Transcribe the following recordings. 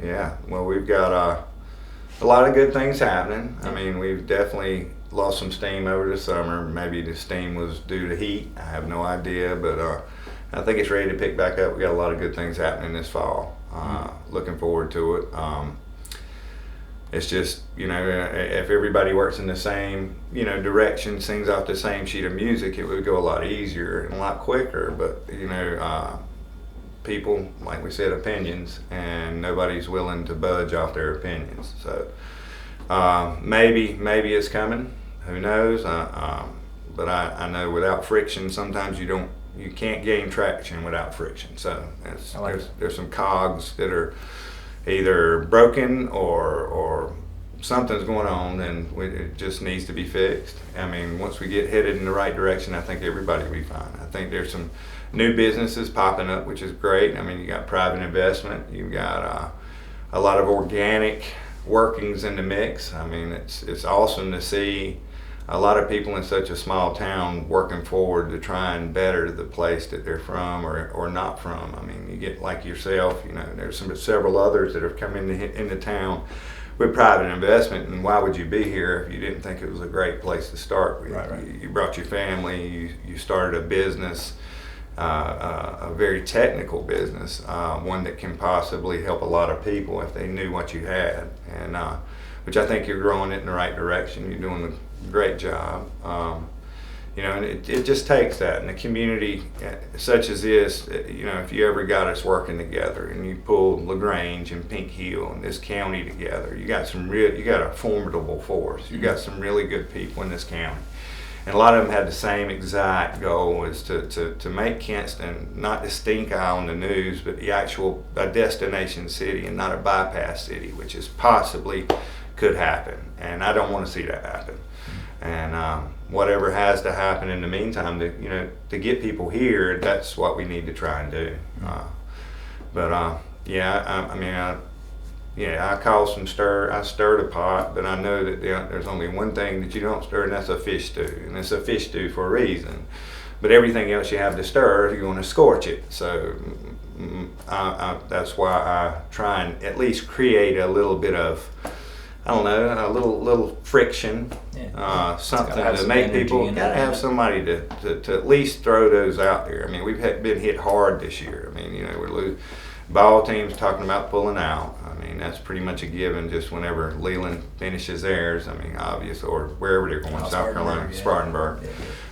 Yeah. Well, we've got a lot of good things happening. I mean, we've definitely lost some steam over the summer. Maybe the steam was due to heat. I have no idea, but I think it's ready to pick back up. We got a lot of good things happening this fall. Looking forward to it. It's just, if everybody works in the same, direction, sings off the same sheet of music, it would go a lot easier and a lot quicker. But, people, like we said, opinions, and nobody's willing to budge off their opinions. So maybe it's coming. Who knows? But I know without friction, sometimes you can't gain traction without friction. So there's some cogs that are either broken or something's going on, and it just needs to be fixed. I mean, once we get headed in the right direction, I think everybody will be fine. I think there's some new businesses popping up, which is great. I mean, you got private investment, you've got a lot of organic workings in the mix. I mean, it's awesome to see a lot of people in such a small town working forward to try and better the place that they're from or not from. I mean, you get like yourself, there's several others that have come into town with private investment, and why would you be here if you didn't think it was a great place to start with? Right. You brought your family, you started a business, a very technical business, one that can possibly help a lot of people if they knew what you had, and which I think you're growing it in the right direction. You're doing a great job. And it just takes that. In a community such as this, if you ever got us working together and you pulled LaGrange and Pink Hill and this county together, you got a formidable force. You got some really good people in this county. And a lot of them had the same exact goal, is to make Kingston not the stink eye on the news, but a destination city and not a bypass city, which is possibly could happen. And I don't want to see that happen. And whatever has to happen in the meantime to get people here, that's what we need to try and do. I caused some stir. I stirred a pot, but I know that there's only one thing that you don't stir, and that's a fish stew. And it's a fish stew for a reason. But everything else you have to stir, you're going to scorch it. So that's why I try and at least create a little bit of, I don't know, a little friction, something to make people. Gotta have somebody to at least throw those out there. I mean, we've been hit hard this year. I mean, we're losing. Ball teams talking about pulling out. I mean, that's pretty much a given. Just whenever Leland finishes theirs, I mean, obvious, or wherever they're going, South Carolina, Spartanburg. Yeah.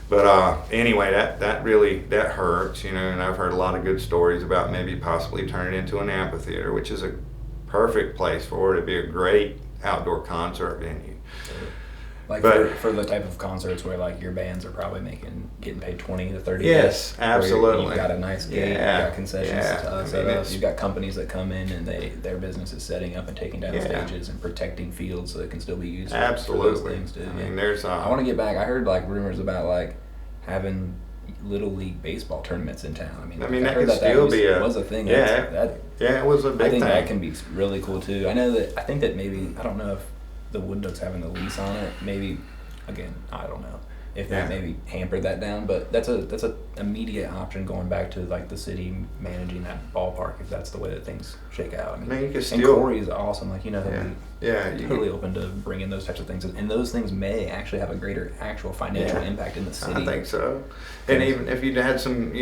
But anyway, that really hurts, and I've heard a lot of good stories about maybe possibly turning it into an amphitheater, which is a perfect place for it. It'd be a great outdoor concert venue. Like for the type of concerts where like your bands are probably getting paid 20 to 30. Yes, absolutely. You've got a nice gate, you've got concessions set up. You've got companies that come in and their business is setting up and taking down stages and protecting fields so it can still be used. Absolutely. For those things too. I mean, there's. I want to get back. I heard like rumors about like having little league baseball tournaments in town. I mean, that could still be was a thing. Yeah, it was a big thing. I think that can be really cool too. I think that maybe, I don't know if the Wood Ducks having the lease on it, maybe, again, I don't know if that maybe hampered that down, but that's a immediate option going back to like the city managing that ballpark if that's the way that things shake out. I mean you can still, and Corey is awesome, like totally open to bringing those types of things, and those things may actually have a greater actual financial impact in the city. I think so. And even if you had some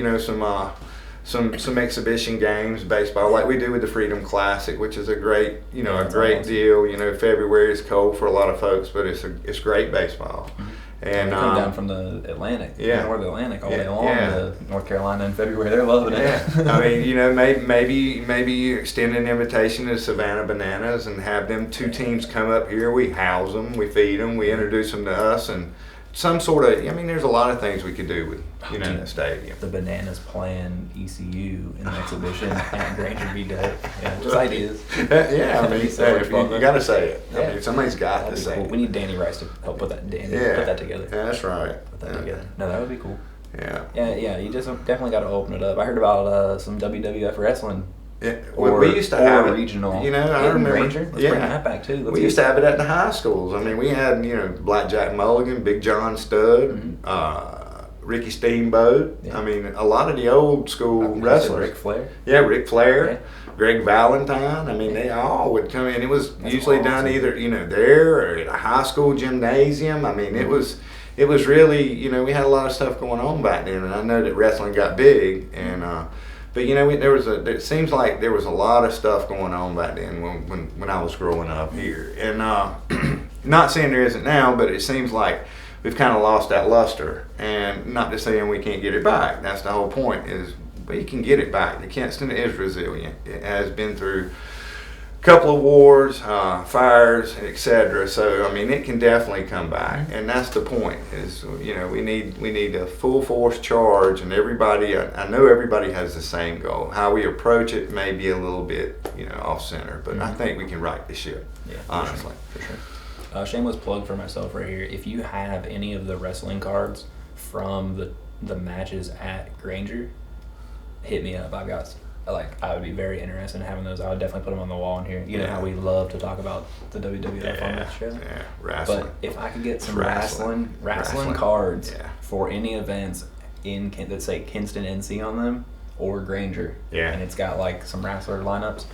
some exhibition games, baseball, like we do with the Freedom Classic, which is a great, a great deal. February is cold for a lot of folks, but it's great baseball. Mm-hmm. And come down from the Atlantic, North Atlantic, all day long to North Carolina in February. They're loving it. Yeah, I mean, maybe extend an invitation to Savannah Bananas and have them two teams come up here. We house them, we feed them, we introduce them to us, and some sort of. I mean, there's a lot of things we could do with the stadium. The Bananas playing ECU in an exhibition at Granger be dead. Yeah, just ideas. I mean, you got to say it. I mean, somebody's got to say it. We need Danny Rice to help put that together. Yeah, that's right. Put that together. No, that would be cool. Yeah. You just definitely got to open it up. I heard about some WWF wrestling. Yeah, we used to have it regional. I remember. Ranger. Let's bring that back too. We used to have it at the high schools. I mean, we had Blackjack Mulligan, Big John Studd, Ricky Steamboat. Yeah. I mean, a lot of the old school wrestlers. Ric Flair. Yeah, Ric Flair. Greg Valentine. I mean, they all would come in. It was That's usually awesome. done either, there or at a high school gymnasium. I mean, it was really, we had a lot of stuff going on back then, and I know that wrestling got big, and but it seems like there was a lot of stuff going on back then when I was growing up here, and not saying there isn't now, but it seems like we've kind of lost that luster, and not just saying we can't get it back. That's the whole point, is we can get it back. The Kingston is resilient. It has been through couple of wars, fires, etc. So I mean, it can definitely come back, and that's the point. Is we need a full force charge, and everybody. I know everybody has the same goal. How we approach it may be a little bit off center, but I think we can right the ship. Yeah, honestly, for sure. Shameless plug for myself right here. If you have any of the wrestling cards from the matches at Granger, hit me up. I would be very interested in having those. I would definitely put them on the wall in here. You know how we love to talk about the WWF on this show? Yeah, wrestling. But if I could get some wrestling cards for any events that say Kinston NC on them or Granger, and it's got like some wrestler lineups,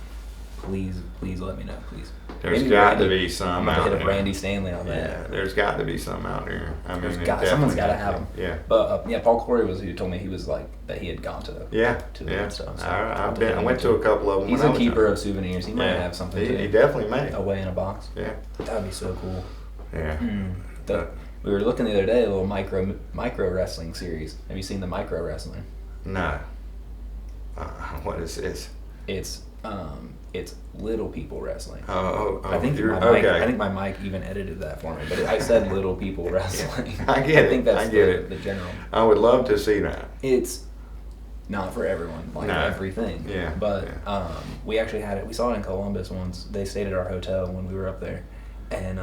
please let me know, please. There's got to be some I'm out gonna there. hit up Randy Stanley on that. Yeah, there's got to be some out there. I mean, someone's got to have them. Yeah. But Paul Corey was who told me he was like that he had gone to the and stuff. So I went to a couple of them. He's a keeper of souvenirs. He might have something too. He definitely may. Away in a box. Yeah. That would be so cool. Yeah. We were looking the other day, a little micro wrestling series. Have you seen the micro wrestling? No. What is this? It's little people wrestling. I think my mic even edited that for me, but I said little people wrestling. I get it. I think that's the general. I would love to see that. It's not for everyone, everything. Yeah. But we actually had it. We saw it in Columbus once. They stayed at our hotel when we were up there, and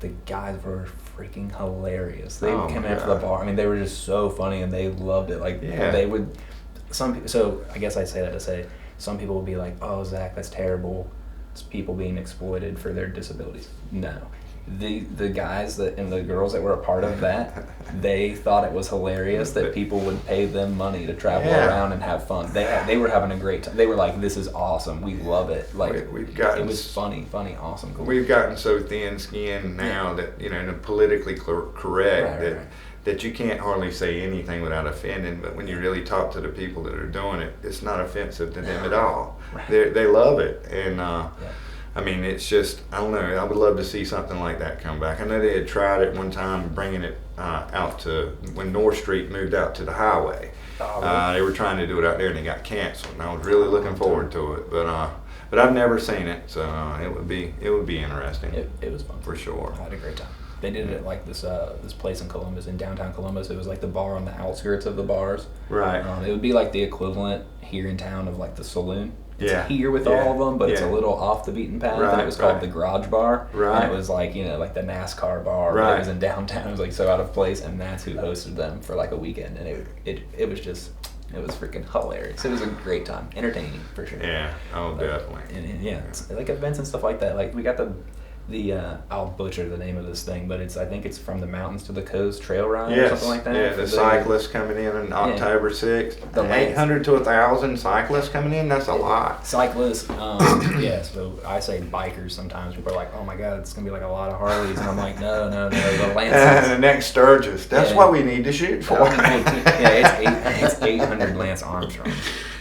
the guys were freaking hilarious. They came after the bar. I mean, they were just so funny, and they loved it. They would. So I guess I say that to say. Some people will be like, "Oh, Zach, that's terrible. It's people being exploited for their disabilities." No, the guys and the girls that were a part of that, they thought it was hilarious that people would pay them money to travel around and have fun. They were having a great time. They were like, "This is awesome. We love it." It was funny, awesome, cool. We've gotten so thin-skinned now that politically correct that you can't hardly say anything without offending, but when you really talk to the people that are doing it, it's not offensive to them at all. Right. They love it, and I mean, it's just, I don't know, I would love to see something like that come back. I know they had tried it one time, bringing it out to, when North Street moved out to the highway. They were trying to do it out there, and it got canceled, and I was really looking forward to it, but I've never seen it, so it would be interesting. It was fun. For sure. I had a great time. They did it at like this place in Columbus, in downtown Columbus. It was like the bar on the outskirts of the bars. Right. It would be like the equivalent here in town of like the saloon. It's here with all of them, but it's a little off the beaten path. And it was called the Garage Bar. Right. And it was like, like the NASCAR bar. Right. But it was in downtown. It was like so out of place, and that's who hosted them for like a weekend. And it was just, it was freaking hilarious. It was a great time. Entertaining, for sure. Yeah. Oh, definitely. And it's like events and stuff like that. Like we got the I'll butcher the name of this thing, but I think it's From the Mountains to the Coast trail ride or something like that. Yeah, the cyclists coming in on October 6th. 800 to 1,000 cyclists coming in, that's a lot. Cyclists, so I say bikers sometimes. People are like, "Oh my God, it's going to be like a lot of Harleys." And I'm like, no, the Lances. The next Sturgis. That's what we need to shoot for. It's 800 Lance Armstrong.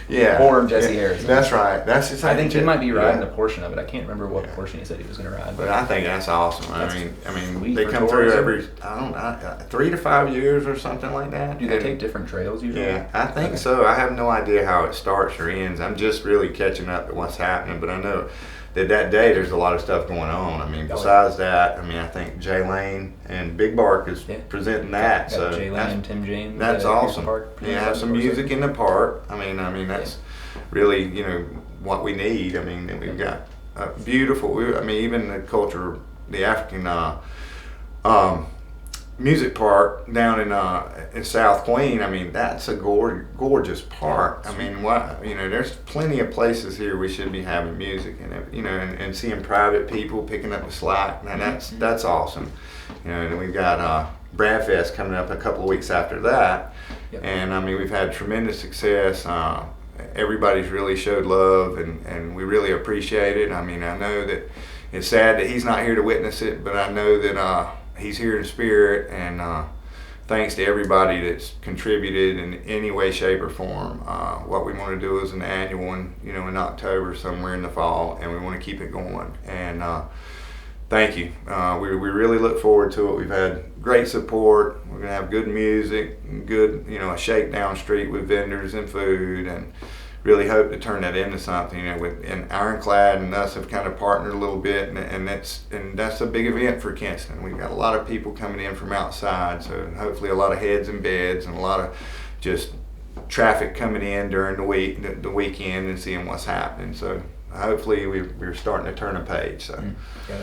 Yeah. Or Jesse Harrison. That's right. That's the same. I think he might be riding a portion of it. I can't remember what portion he said he was going to ride. But I think that's awesome. I mean, they come through every 3 to 5 years or something like that. Do they take different trails usually? Yeah, I think so. I have no idea how it starts or ends. I'm just really catching up to what's happening. But I know that day there's a lot of stuff going on. I mean, besides that, I think Jay Lane and Big Bark is presenting that. Got Jay Lane and Tim James. That's awesome. Have some music in the park. I mean that's really what we need. I mean, we've got beautiful. Even the culture, the African music park down in South Queen. I mean, that's a gorgeous park. I mean, there's plenty of places here we should be having music and seeing private people picking up the slack. And that's awesome. And we've got Bradfest coming up a couple of weeks after that. Yep. And we've had tremendous success everybody's really showed love, and we really appreciate it. I mean, I know that it's sad that he's not here to witness it, but I know that he's here in spirit, and thanks to everybody that's contributed in any way, shape, or form. What we want to do is an annual one, in October, somewhere in the fall, and we want to keep it going. And thank you. We really look forward to it. We've had great support. We're going to have good music, good, a shakedown street with vendors and food, and really hope to turn that into something. And Ironclad and us have kind of partnered a little bit, and that's a big event for Kingston. We've got a lot of people coming in from outside, so hopefully a lot of heads and beds and a lot of just traffic coming in during the weekend and seeing what's happening. So hopefully we're starting to turn a page. So yeah,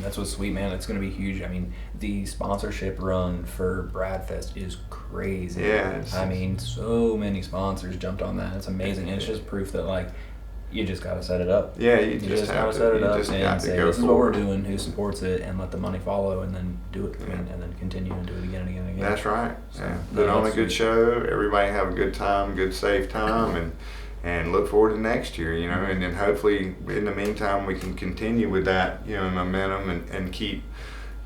that's what's sweet, man. It's going to be huge. I mean, the sponsorship run for Bradfest is crazy. Yeah. I mean, so many sponsors jumped on that. It's amazing. And it's just proof that, like, you just got to set it up. Yeah, you just got to have set it up and and say, go this is what we're forward. doing, who supports it, and let the money follow, and then do it, Yeah. and then continue and do it again and again and again. That's right. So, Yeah. no, Put on a that's good sweet. show. Everybody have a good time, good safe time, and look forward to next year. And then hopefully in the meantime we can continue with that momentum and keep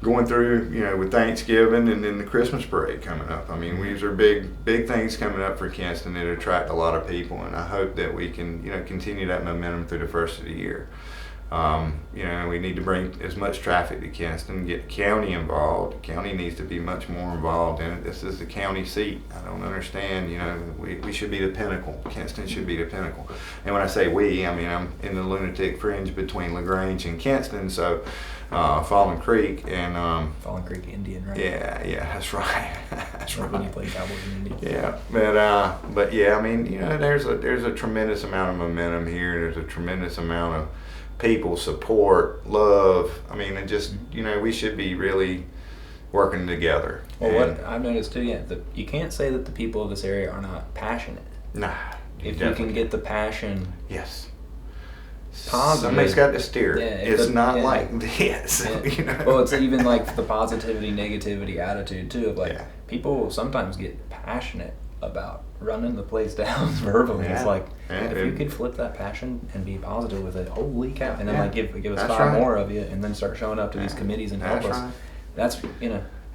going through with Thanksgiving and then the Christmas parade coming up. I mean, these are big things coming up for Kingston that attract a lot of people, and I hope that we can continue that momentum through the first of the year. We need to bring as much traffic to Kingston, get the county involved. The county needs to be much more involved in it. This is the county seat. I don't understand, we should be the pinnacle. Kingston should be the pinnacle. And when I say we, I mean, I'm in the lunatic fringe between LaGrange and Kingston, so Fallen Creek and Fallen Creek Indian, right? yeah, that's right. That's Like when you right. play Cowboys in India. Yeah, but yeah, I mean, there's a tremendous amount of momentum here. There's a tremendous amount of people, support, love. I mean, it just, we should be really working together. Well, what I've noticed too, you can't say that the people of this area are not passionate. Nah. If you can get the passion, Yes. positive. Somebody's got to steer. Yeah, It's not like this. Yeah. Well, it's even like the positivity, negativity attitude too. Of like Yeah. people sometimes get passionate about running the place down verbally. Yeah. It's like Yeah, if you could flip that passion and be positive with it, holy cow! And then Yeah. like give us That's 5 right. more of you, and then start showing up to these committees and help That's us. right. That's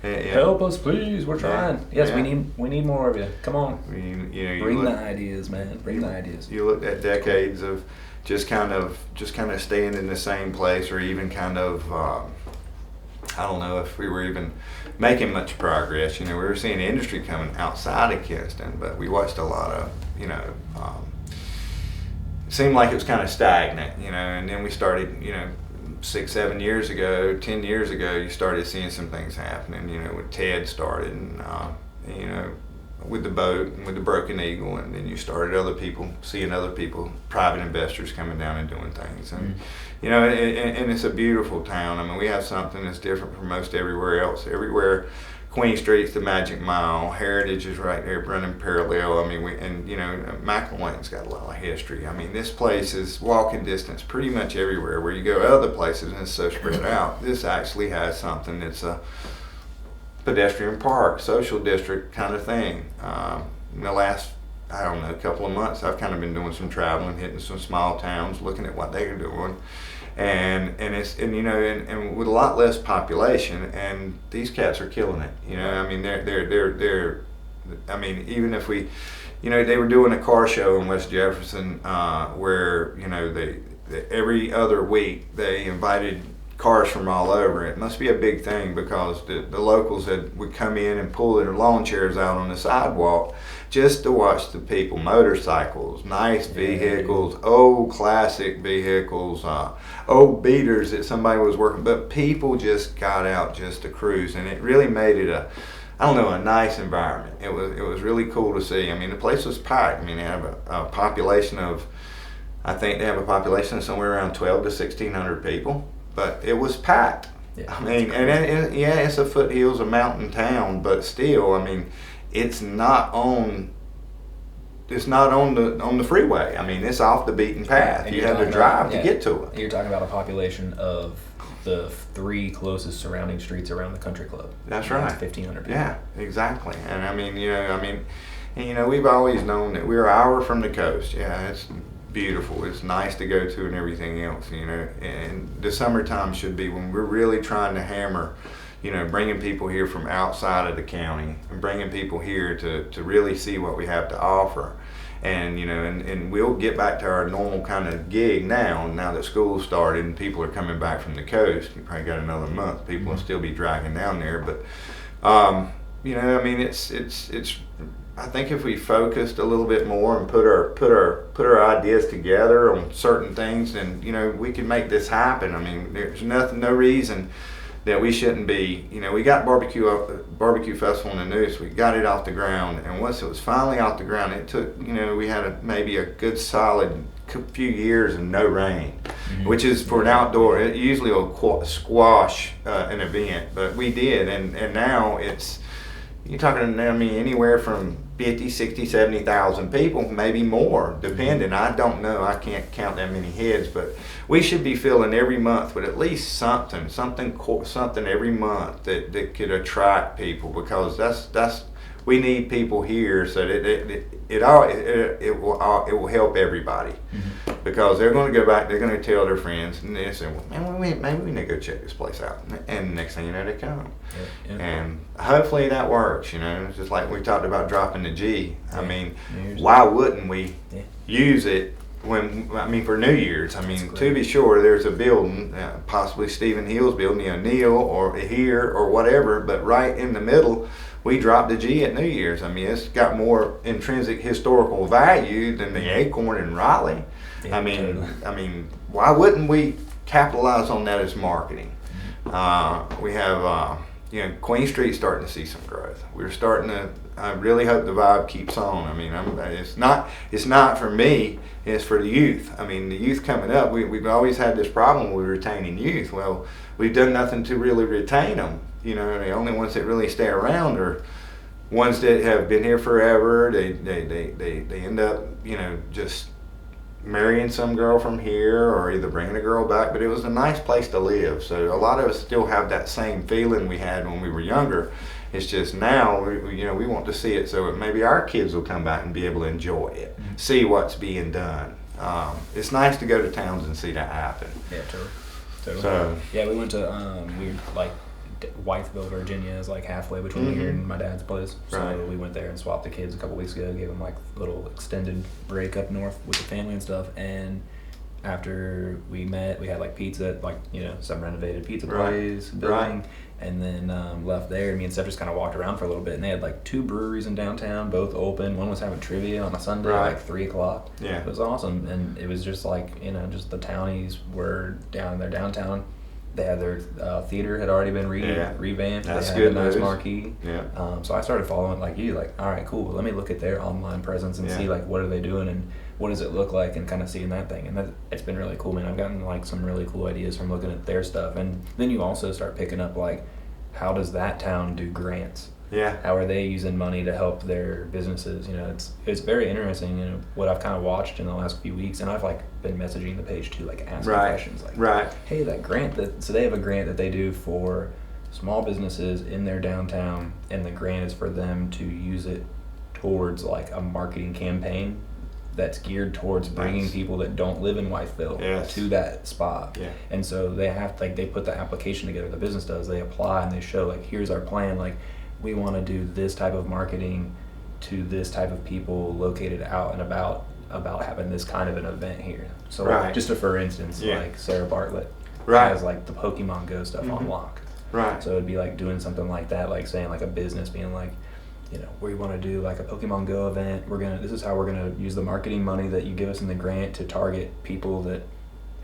Yeah. help us, please. We're trying. Yes, Yeah. we need more of you. Come on, You bring look, the ideas, man. Bring the ideas. You look at decades of just kind of staying in the same place, or even kind of I don't know if we were even making much progress. We were seeing industry coming outside of Kingston, but we watched a lot of it seemed like it was kind of stagnant, and then we started 6-7 years ago, 10 years ago, you started seeing some things happening, when Ted started, and with the boat and with the Broken Eagle, and then you started seeing other people, private investors coming down and doing things, and and it's a beautiful town. I mean, we have something that's different from most everywhere else. Everywhere, Queen Street's the Magic Mile, Heritage is right there running parallel. I mean, McElwain's got a lot of history. I mean, this place is walking distance pretty much everywhere. Where you go other places and it's so spread out, this actually has something that's a pedestrian park, social district kind of thing. In the last, I don't know, couple of months, I've kind of been doing some traveling, hitting some small towns, looking at what they're doing, and with a lot less population, and these cats are killing it. I mean, they're. I mean, even if we, they were doing a car show in West Jefferson, where they every other week they invited cars from all over. It must be a big thing, because the locals would come in and pull their lawn chairs out on the sidewalk just to watch the people. Motorcycles, nice vehicles, old classic vehicles, old beaters that somebody was working, but people just got out just to cruise, and it really made it a nice environment. It was really cool to see. I mean, the place was packed. I mean, they have a population of, I think they have a population of somewhere around 12 to 1,600 people. But it was packed. Yeah, I mean, it's a foothills, a mountain town, but still, I mean, it's not on the freeway. I mean, it's off the beaten path. And You you're have to talking drive about- to yeah, get to it. You're talking about a population of the 3 closest surrounding streets around the country club. That's right. 1,500 people. Yeah, exactly. And I mean, And we've always known that we're an hour from the coast. Yeah, it's beautiful. It's nice to go to and everything else. And the summertime should be when we're really trying to hammer, bringing people here from outside of the county and bringing people here to really see what we have to offer. And and we'll get back to our normal kind of gig now that school's started and people are coming back from the coast. You probably got another month. People will still be dragging down there, but it's I think if we focused a little bit more and put our ideas together on certain things, then we can make this happen. I mean, there's no reason that we shouldn't be. We got barbecue festival in the news. We got it off the ground, and once it was finally off the ground, it took we had maybe a good solid few years and no rain, which is for an outdoor. It usually will squash an event, but we did, and now you're talking. Anywhere from 50, 60, 70,000 people, maybe more, depending. I don't know. I can't count that many heads, but we should be filling every month with at least something every month that could attract people, because that's we need people here, so that it will help everybody, because they're going to go back. They're going to tell their friends, and they say, "Well, man, maybe we need to go check this place out." And next thing you know, they come, and hopefully that works. It's just like we talked about dropping the G. I mean, why wouldn't we use it for New Year's? To be sure, there's a building, possibly Stephen Hill's building, Neil or here or whatever, but right in the middle, we dropped the G at New Year's. It's got more intrinsic historical value than the Acorn in Raleigh. Totally. Why wouldn't we capitalize on that as marketing? We have, Queen Street starting to see some growth. We're starting to. I really hope the vibe keeps on. It's not for me. It's for the youth. The youth coming up. We've always had this problem with retaining youth. Well, we've done nothing to really retain them. The only ones that really stay around are ones that have been here forever. They end up, just marrying some girl from here, or either bringing a girl back. But it was a nice place to live. So a lot of us still have that same feeling we had when we were younger. It's just now we want to see it so that maybe our kids will come back and be able to enjoy it, see what's being done. It's nice to go to towns and see that happen. Yeah, totally. So we went to Whiteville, Virginia is like halfway between here and my dad's place. So we went there and swapped the kids a couple weeks ago, gave them like a little extended break up north with the family and stuff. And after we met, we had like pizza at some renovated pizza place building. And then left there. Me and Steph just kind of walked around for a little bit, and they had like 2 breweries in downtown, both open. One was having trivia on a Sunday at like 3 o'clock. Yeah, it was awesome, and it was just like just the townies were down in their downtown. They had their theater had already been revamped. That's they had good a nice news. Marquee. Yeah. So I started following like you, like, all right, cool. Let me look at their online presence and see like what are they doing and what does it look like, and kind of seeing that thing. And it's been really cool, man. I've gotten like some really cool ideas from looking at their stuff, and then you also start picking up like, how does that town do grants? Yeah. How are they using money to help their businesses? It's very interesting. What I've kind of watched in the last few weeks, and I've like been messaging the page too, like asking questions, like, hey, that grant so they have a grant that they do for small businesses in their downtown, and the grant is for them to use it towards like a marketing campaign that's geared towards bringing people that don't live in Whiteville to that spot. Yeah. And so they have they put the application together, the business does, they apply and they show like, here's our plan, like we want to do this type of marketing to this type of people located out and about having this kind of an event here. So like, just for instance, like Sarah Bartlett has like the Pokemon Go stuff on lock. Right. So it'd be like doing something like that, like saying like a business being like, we want to do like a Pokemon Go event. This is how we're gonna use the marketing money that you give us in the grant to target people that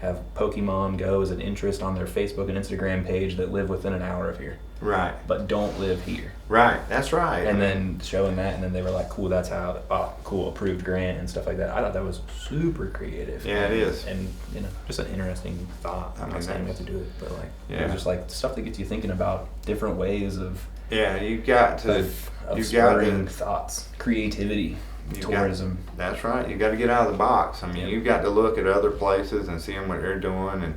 have Pokemon Go as an interest on their Facebook and Instagram page that live within an hour of here. Right. But don't live here. Right. That's right. And then showing that, and then they were like, cool, that's how, cool, approved grant and stuff like that. I thought that was super creative. Yeah, it is. And, just an interesting thought. I'm not saying we have to do it, but like, it was just like stuff that gets you thinking about different ways of. Yeah, you've got to. Of spurring thoughts, creativity. tourism. That's right. You got to get out of the box. I mean, you've got to look at other places and see what they're doing,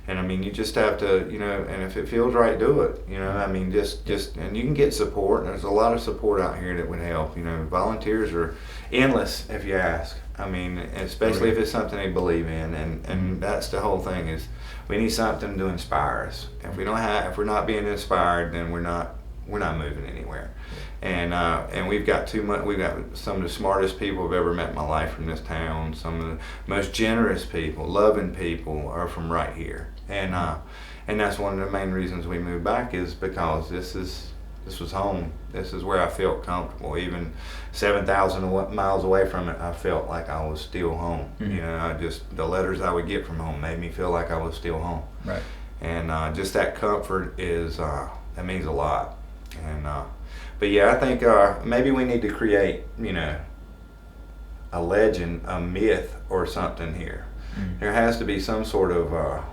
and I mean, you just have to, and if it feels right, do it. I mean, just and you can get support. There's a lot of support out here that would help. Volunteers are endless if you ask. I mean, especially if it's something they believe in, and that's the whole thing is we need something to inspire us. If we're not being inspired, then we're not moving anywhere. And we've got we've got some of the smartest people I've ever met in my life from this town. Some of the most generous people, loving people are from right here. And that's one of the main reasons we moved back, is because this was home. This is where I felt comfortable. Even 7,000 miles away from it, I felt like I was still home. The letters I would get from home made me feel like I was still home. Right. And just that comfort that means a lot. And but yeah, I think maybe we need to create a legend, a myth, or something here. There has to be some sort of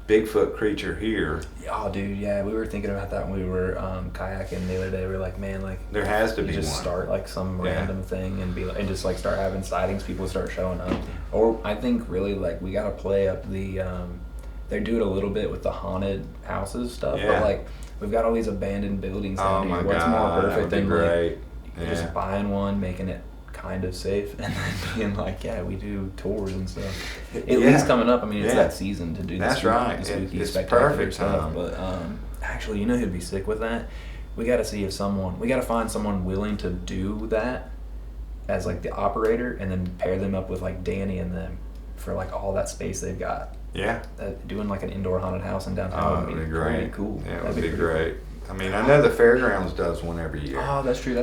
Bigfoot creature here. Oh, dude, yeah, we were thinking about that when we were kayaking the other day. We were like, man, like there has to be just one. Start like some random thing and just like start having sightings. People start showing up. Or I think really like we gotta play up the. They do it a little bit with the haunted houses stuff, but like we've got all these abandoned buildings down here. What's more perfect than like just buying one, making it kind of safe, and then being like, we do tours and stuff. At least coming up, I mean, it's that season to do the spooky, spectacular perfect stuff. But actually, who'd be sick with that? We got to see we got to find someone willing to do that as like the operator, and then pair them up with like Danny and them for like all that space they've got. Yeah. Doing like an indoor haunted house in downtown would be great. Pretty cool. Yeah, it would be great. I mean, I know the fairgrounds does one every year. Oh, that's true.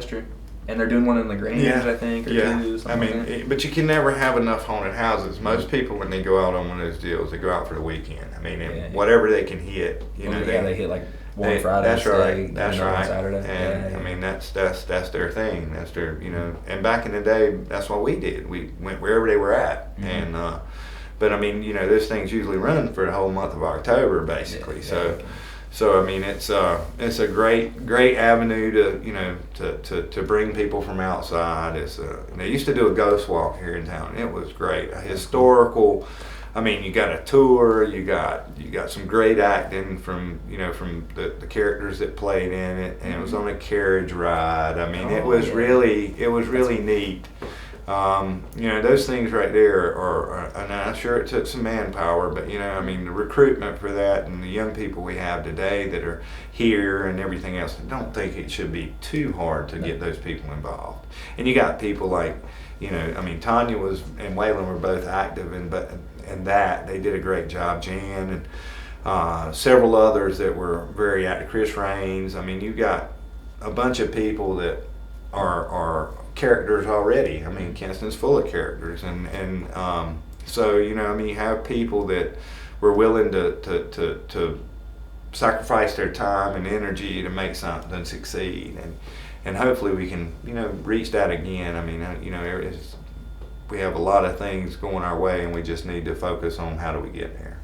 And they're doing one in LaGrange, I think, or two. I mean, but you can never have enough haunted houses. Most people, when they go out on one of those deals, they go out for the weekend. I mean, whatever they can hit, they hit like one Friday. That's right. That's right. Saturday. And I mean, that's their thing. That's their, And back in the day, that's what we did. We went wherever they were at, and. But I mean, those things usually run for the whole month of October, basically. So I mean, it's a great avenue to bring people from outside. They used to do a ghost walk here in town. It was great, a historical. I mean, you got a tour. You got some great acting from the characters that played in it, and it was on a carriage ride. I mean, it was really neat. Those things right there and I'm sure it took some manpower, but I mean, the recruitment for that and the young people we have today that are here and everything else, I don't think it should be too hard to get those people involved. And you got people like, I mean, Tanya and Waylon were both active and that they did a great job. Jan and several others that were very active. Chris Raines. I mean, you got a bunch of people that are characters already. I mean, Kingston's full of characters, and so I mean, you have people that were willing to sacrifice their time and energy to make something succeed, and hopefully we can reach that again. I mean, we have a lot of things going our way, and we just need to focus on how do we get there.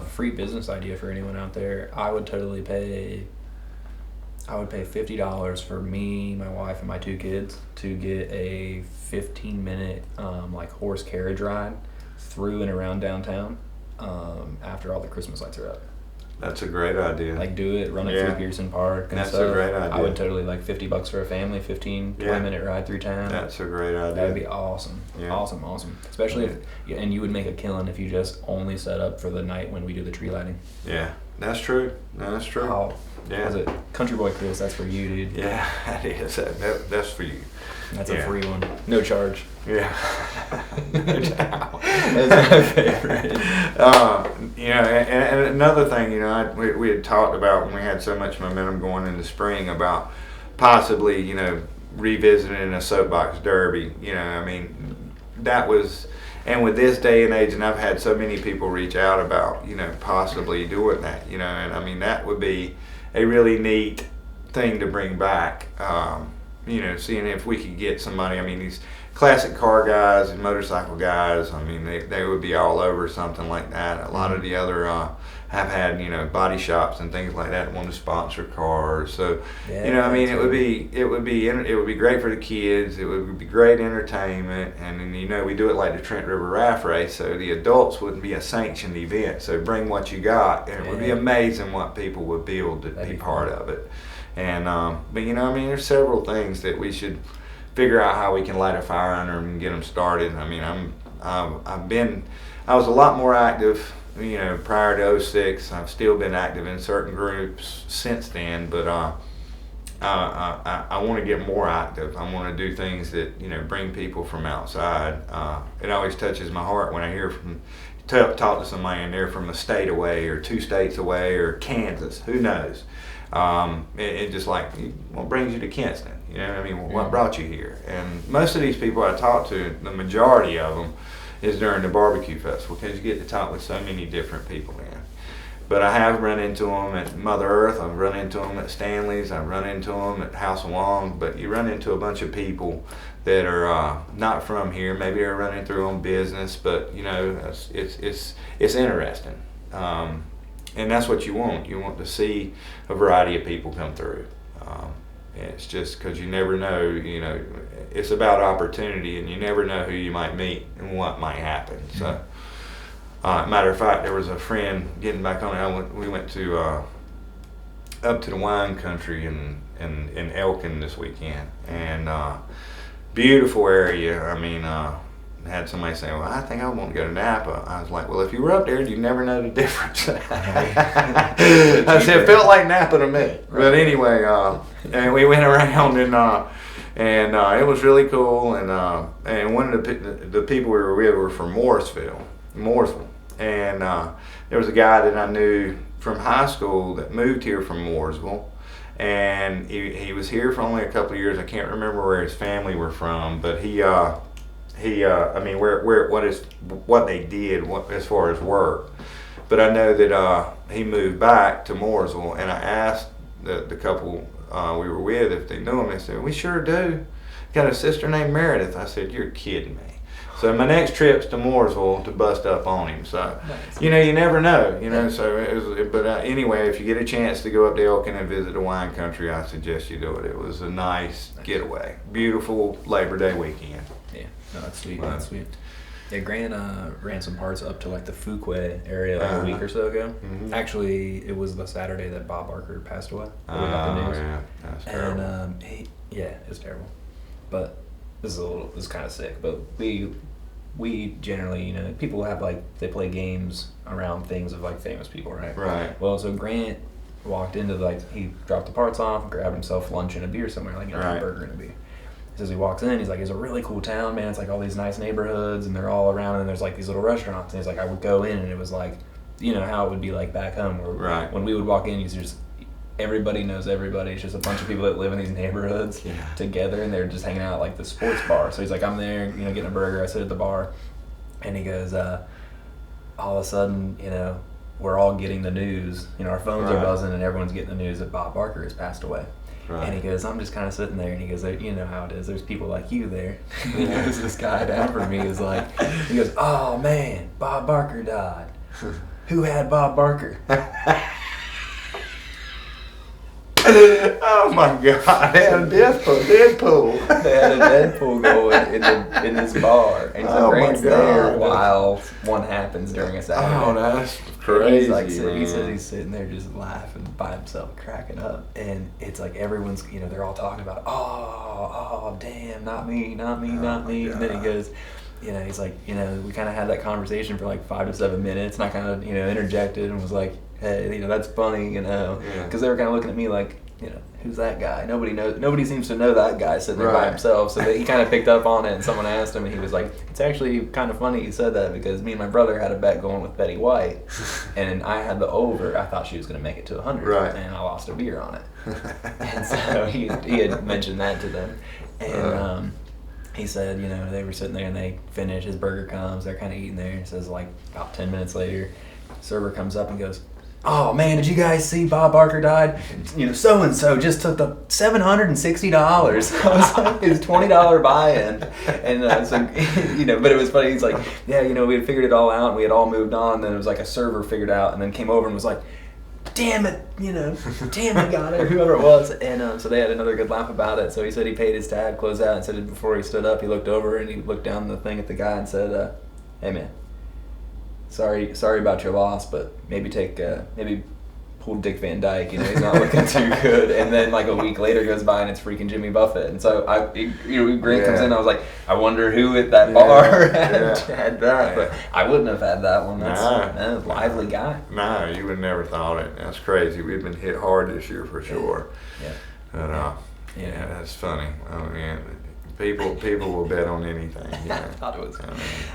Free business idea for anyone out there. I would pay $50 for me, my wife, and my 2 kids to get a 15-minute like horse carriage ride through and around downtown after all the Christmas lights are up. That's a great idea. Like do it, run it through Pearson Park and That's stuff. a great idea. I would totally like $50 for a family, 20-minute ride through town. That's a great idea. That would be awesome. Yeah. Awesome. Especially and you would make a killing if you just only set up for the night when we do the tree lighting. Yeah, that's true. That's true. Oh, yeah. Was it Country Boy Chris? That's for you, dude. Yeah, that is. That's for you. That's a free one. No charge. Yeah. That's my favorite. And another thing, we had talked about when we had so much momentum going into spring about possibly, revisiting a soapbox derby. I mean, that was, and with this day and age, and I've had so many people reach out about, possibly doing that, and I mean, that would be a really neat thing to bring back. Seeing if we could get somebody. I mean, classic car guys and motorcycle guys, I mean, they would be all over something like that. A lot of the other have had, you know, body shops and things like that want to sponsor cars. So, you know, I mean, it would be great for the kids. It would be great entertainment, and then, you know, we do it like the Trent River Raft Race, so the adults wouldn't be a sanctioned event. So bring what you got, and it would be amazing what people would be able to be part of it. And but you know, I mean, there's several things that we should figure out how we can light a fire under them and get them started. I mean, I was a lot more active, you know, prior to '06. I've still been active in certain groups since then, but I want to get more active. I want to do things that, you know, bring people from outside. It always touches my heart when I hear talk to somebody and they're from a state away or 2 states away or Kansas, who knows. It just like, what brings you to Kingston? You know what I mean? What brought you here? And most of these people I talk to, the majority of them, is during the barbecue festival, because you get to talk with so many different people, man. But I have run into them at Mother Earth, I've run into them at Stanley's, I've run into them at House of Wong, but you run into a bunch of people that are not from here. Maybe they're running through on business, but you know, it's interesting. And that's what you want. You want to see a variety of people come through. It's just because you never know, you know, it's about opportunity, and you never know who you might meet and what might happen. So, matter of fact, there was a friend, getting back on it, we went to up to the wine country in Elkin this weekend, and beautiful area. I mean, had somebody say, well, I think I want to go to Napa. I was like, well, if you were up there, you'd never know the difference. I said, it felt like Napa to me. Right. But anyway, and we went around, and it was really cool. And one of the people we were with were from Mooresville. And there was a guy that I knew from high school that moved here from Mooresville. And he was here for only a couple of years. I can't remember where his family were from, but I mean, what they did as far as work. But I know that he moved back to Mooresville, and I asked the couple we were with if they knew him. They said, we sure do. Got a sister named Meredith. I said, you're kidding me. So my next trip's to Mooresville to bust up on him. So, you know, you never know, you know. So, anyway, if you get a chance to go up to Elkin and visit the wine country, I suggest you do it. It was a nice getaway. Beautiful Labor Day weekend. Yeah, no, that's sweet. That's sweet. Yeah, Grant ran some parts up to like the Fuquay area like a week or so ago. Mm-hmm. Actually, it was the Saturday that Bob Barker passed away. Yeah, that's terrible. And it's terrible. But this is kind of sick. But we generally, you know, people have like, they play games around things of like famous people, right? Right. Well, so Grant walked into he dropped the parts off, grabbed himself lunch and a beer somewhere, like, you know, a burger and a beer. He says he walks in, he's like, it's a really cool town, man. It's like all these nice neighborhoods and they're all around, and there's like these little restaurants. And he's like, I would go in and it was like, you know, how it would be like back home, where when we would walk in, everybody knows everybody. It's just a bunch of people that live in these neighborhoods together, and they're just hanging out at like the sports bar. So he's like, I'm there, you know, getting a burger. I sit at the bar, and he goes, all of a sudden, you know, we're all getting the news. You know, our phones are buzzing, and everyone's getting the news that Bob Barker has passed away. Right. And he goes, I'm just kind of sitting there, and he goes, you know how it is. There's people like you there. And he goes, this guy down from me is like, he goes, oh man, Bob Barker died. Who had Bob Barker? Oh my God! They had a Deadpool. They had a Deadpool going in this bar, and he's Grant's there while one happens during a Saturday. Oh, that's crazy. He says he's sitting there just laughing by himself, cracking up, and it's like everyone's, you know, they're all talking about, oh, damn, not me. And then he goes, you know, he's like, you know, we kind of had that conversation for like 5 to 7 minutes, and I kind of, you know, interjected and was like, hey, you know, that's funny, you know, because they were kind of looking at me like, you know, who's that guy? Nobody seems to know that guy sitting there by himself. So he kind of picked up on it, and someone asked him, and he was like, it's actually kind of funny you said that, because me and my brother had a bet going with Betty White, and I had the over. I thought she was going to make it to 100, and I lost a beer on it. And so he had mentioned that to them, and he said, you know, they were sitting there and they finish, his burger comes, they're kind of eating there. He says, like, about 10 minutes later, server comes up and goes, oh man, did you guys see Bob Barker died? So and so just took the $760. I was like, his $20 buy-in, and it's like, but it was funny. He's like, yeah, we had figured it all out, and we had all moved on. And then it was like a server figured out, and then came over and was like, damn it, damn it, got it, whoever it was. And so they had another good laugh about it. So he said he paid his tab, closed out, and said before he stood up, he looked over and he looked down the thing at the guy and said, hey man, sorry about your loss, but maybe pull Dick Van Dyke, he's not looking too good. And then like a week later goes by and it's freaking Jimmy Buffett. And so Grant comes in, I was like, I wonder who at that bar had that, but I wouldn't have had that one. That's a lively guy. No, you would never thought it. That's crazy. We've been hit hard this year for sure. Yeah. But that's funny. I mean, people will bet on anything. I thought it was.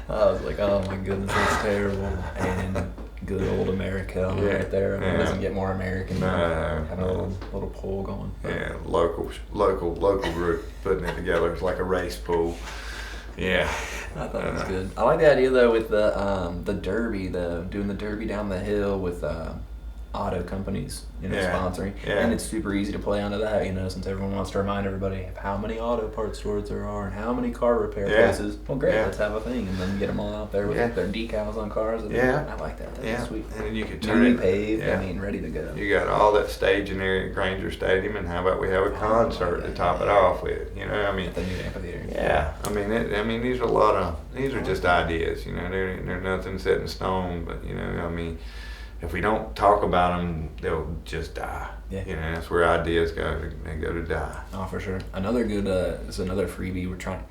I was like, oh my goodness, that's terrible. And good old America right there. It doesn't get more American than having a little pool going. But. Yeah, local group putting it together. It's like a race pool. Yeah. I thought it was good. I like the idea though with the Derby, doing the Derby down the hill with auto companies, sponsoring. Yeah. And it's super easy to play onto that, since everyone wants to remind everybody of how many auto parts stores there are and how many car repair places. Well, great, let's have a thing, and then get them all out there with their decals on cars. I like that. That's sweet. And then you could turn it paved. Ready to go. You got all that staging area at Granger Stadium, and how about we have a concert to top it off with? At the new amphitheater. Yeah, these are these are just ideas. They're nothing set in stone, but if we don't talk about them, they'll just die. Yeah. That's where ideas go. They go to die. Oh, for sure. Another good, is another freebie. We're trying.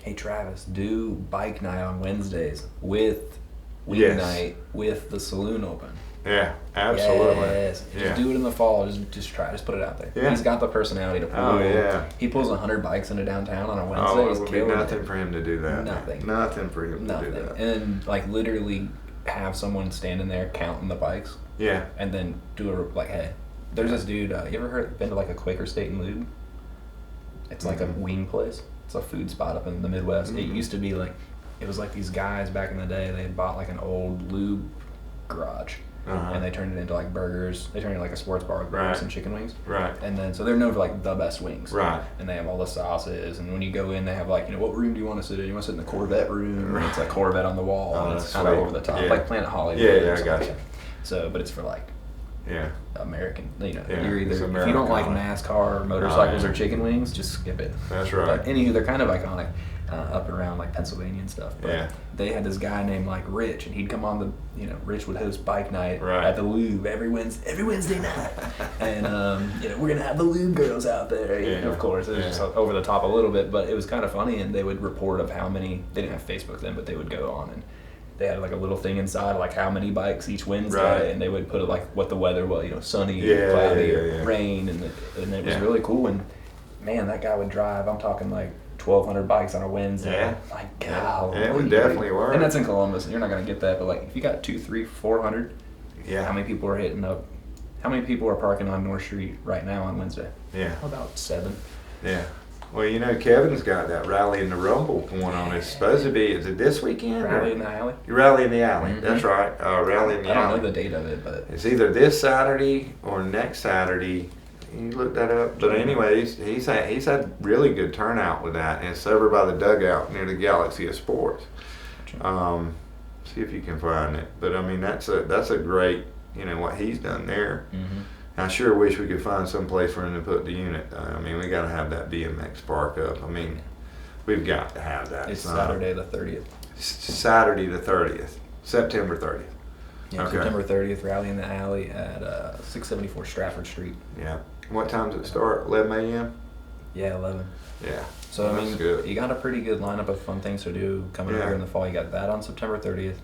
Hey, Travis, do bike night on Wednesdays with wing night with the saloon open. Yeah, absolutely. Yes. Just do it in the fall. Just try. Just put it out there. Yeah. He's got the personality to pull. Oh, yeah. He pulls 100 bikes into downtown on a Wednesday. Oh, it would be nothing for him to do that. Nothing for him to do that. And literally have someone standing there counting the bikes. Yeah. And then do hey, there's this dude, you ever been to a Quaker State and Lube? It's like a wing place. It's a food spot up in the Midwest. It used to be it was these guys back in the day, they had bought an old lube garage. And they turned it into burgers. They turned it into a sports bar with burgers and chicken wings. Right. And then, so they're known for the best wings. Right. And they have all the sauces. And when you go in, they have what room do you want to sit in? You want to sit in the Corvette room? Right. And it's Corvette on the wall. And it's kind of over the top. Like Planet Hollywood. Yeah, I got you. So, but it's for American. You're either, American, if you don't like NASCAR or motorcycles or chicken wings, just skip it. That's right. But anywho, they're kind of iconic. Up around Pennsylvania and stuff. But they had this guy named Rich, and he'd come on Rich would host bike night at the Lube every Wednesday night. And we're gonna have the Lube girls out there. Of course, it was just over the top a little bit, but it was kind of funny. And they would report of how many. They didn't have Facebook then, but they would go on and they had a little thing inside how many bikes each Wednesday, and they would put what the weather was, sunny, cloudy, or rain, and it was really cool. And man, that guy would drive. I'm talking 1,200 bikes on a Wednesday. Golly. Yeah, we definitely were. And that's in Columbus, and you're not going to get that. But if you got 200, 300, 400, how many people are hitting up? How many people are parking on North Street right now on Wednesday? Yeah. About 7. Yeah. Well, Kevin's got that Rally in the Rumble going on. It's supposed to be, is it this weekend? Rally in the Alley? Rally in the Alley, that's right. Rally in the Alley. I don't know the date of it, but... It's either this Saturday or next Saturday. You look that up. But anyways, he's had really good turnout with that. And it's over by the dugout near the Galaxy of Sports. See if you can find it. But that's a great, what he's done there. Mm-hmm. I sure wish we could find some place for him to put the unit. We got to have that BMX park up. We've got to have that. It's Saturday the 30th. Saturday the 30th. September 30th. Yeah, okay. September 30th, Rally in the Alley at 674 Stratford Street. Yeah. What time does it start? 11 a.m.? Yeah, 11. Yeah. So, you got a pretty good lineup of fun things to do coming up here in the fall. You got that on September 30th.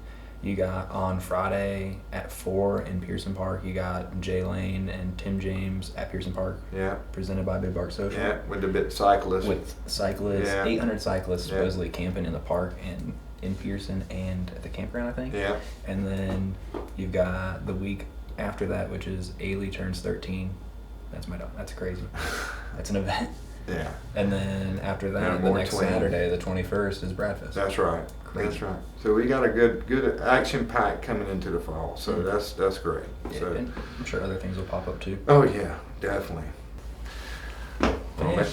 You got on Friday at 4 in Pearson Park, you got Jay Lane and Tim James at Pearson Park. Yeah. Presented by Big Bark Social. Yeah, with the cyclists. With cyclists. 800 cyclists supposedly camping in the park and in Pearson and at the campground, I think. Yeah. And then you've got the week after that, which is Ailey turns 13. That's my dog. That's crazy. That's an event. Yeah. And then after that, And the more next twins. Saturday, the 21st, is Bradfest. That's right. Crazy. That's right. So we got a good action pack coming into the fall. So that's great. Yeah, So and I'm sure other things will pop up too. oh yeah, definitely. Yeah.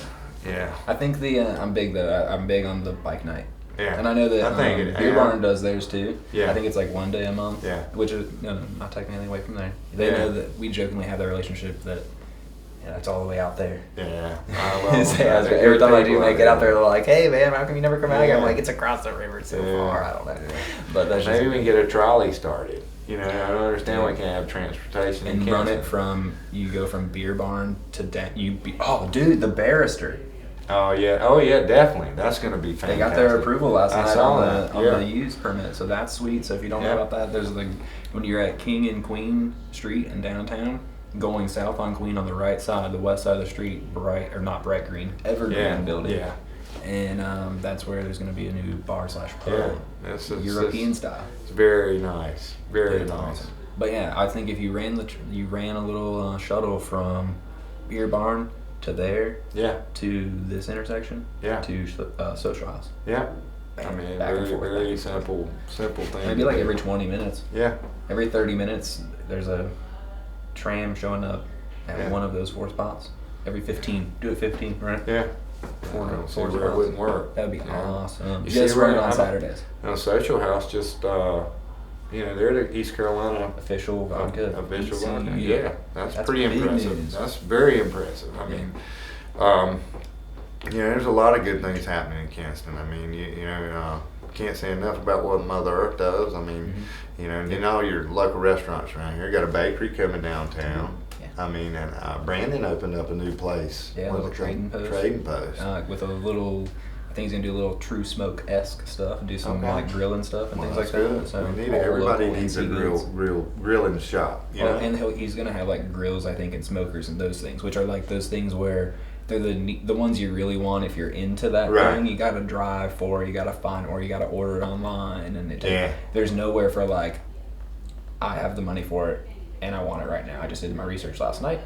Yeah. I think I'm big though. I'm big on the bike night. Yeah. And I know that I think Beer Barn does theirs too. Yeah. I think it's like one day a month. Yeah. Which is not taking anything away from there. They Yeah. know that we jokingly have that relationship that it's all the way out there. Yeah. I love Yeah, them. every time I do People make it out there, they're like, "Hey man, how come you never come out here?" I'm Yeah. like, "It's across the river so Yeah. far." I don't know. Yeah. But that's Maybe just, we can get a trolley started. You know, I don't understand why we can't have transportation and in run Kingston. it from go from Beer Barn to oh dude, the Barrister. Oh yeah, definitely. That's gonna be fantastic. They got their approval last I night saw on that, the yeah. use permit, so that's sweet. So if you don't Yeah. know about that, there's when you're at King and Queen Street in downtown, going south on Queen on the right side, the west side of the street, not bright green, evergreen Yeah, building. yeah. And that's where there's going to be a new bar / pub, Yeah, it's European style. It's very nice, very It's nice. awesome. But yeah, I think if you ran a little shuttle from Beer Barn to there Yeah, to this intersection yeah, to Social House. yeah. I Bam, mean, back and very, forth, back very and forth. simple thing. Maybe to like do. every 20 minutes. Yeah, Every 30 minutes, there's a tram showing up at Yeah. one of those 4 spots. Every 15. Do it 15, right? yeah. Four- I don't see four where it spots. wouldn't work. That'd be Yeah. awesome. You You guys see run where- on I don't- Saturdays. Now, Social House just, they're the East Carolina Official vodka. official ECU. vodka. Yeah, that's pretty big impressive. news. That's very impressive. I mean, there's a lot of good things happening in Kingston. I mean, can't say enough about what Mother Earth does. I mean, and then all your local restaurants around here. Got a bakery coming downtown. Yeah. I mean, and Brandon opened up a new place. Yeah, a What little was it called? trading post. Trading post. With a little, I think he's gonna do a little True Smoke-esque stuff, do some Okay. like grilling stuff and Well, things like that's that. good. So We need all it. Everybody local needs a ingredients. real grilling shop. You know? And he's gonna have like grills, I think, and smokers and those things, which are like those things where they're the ones you really want if you're into that Right. thing. You got to drive for, you got to find, or you got to order it online, and Yeah. there's nowhere for like, I have the money for it and I want it right now. I just did my research last night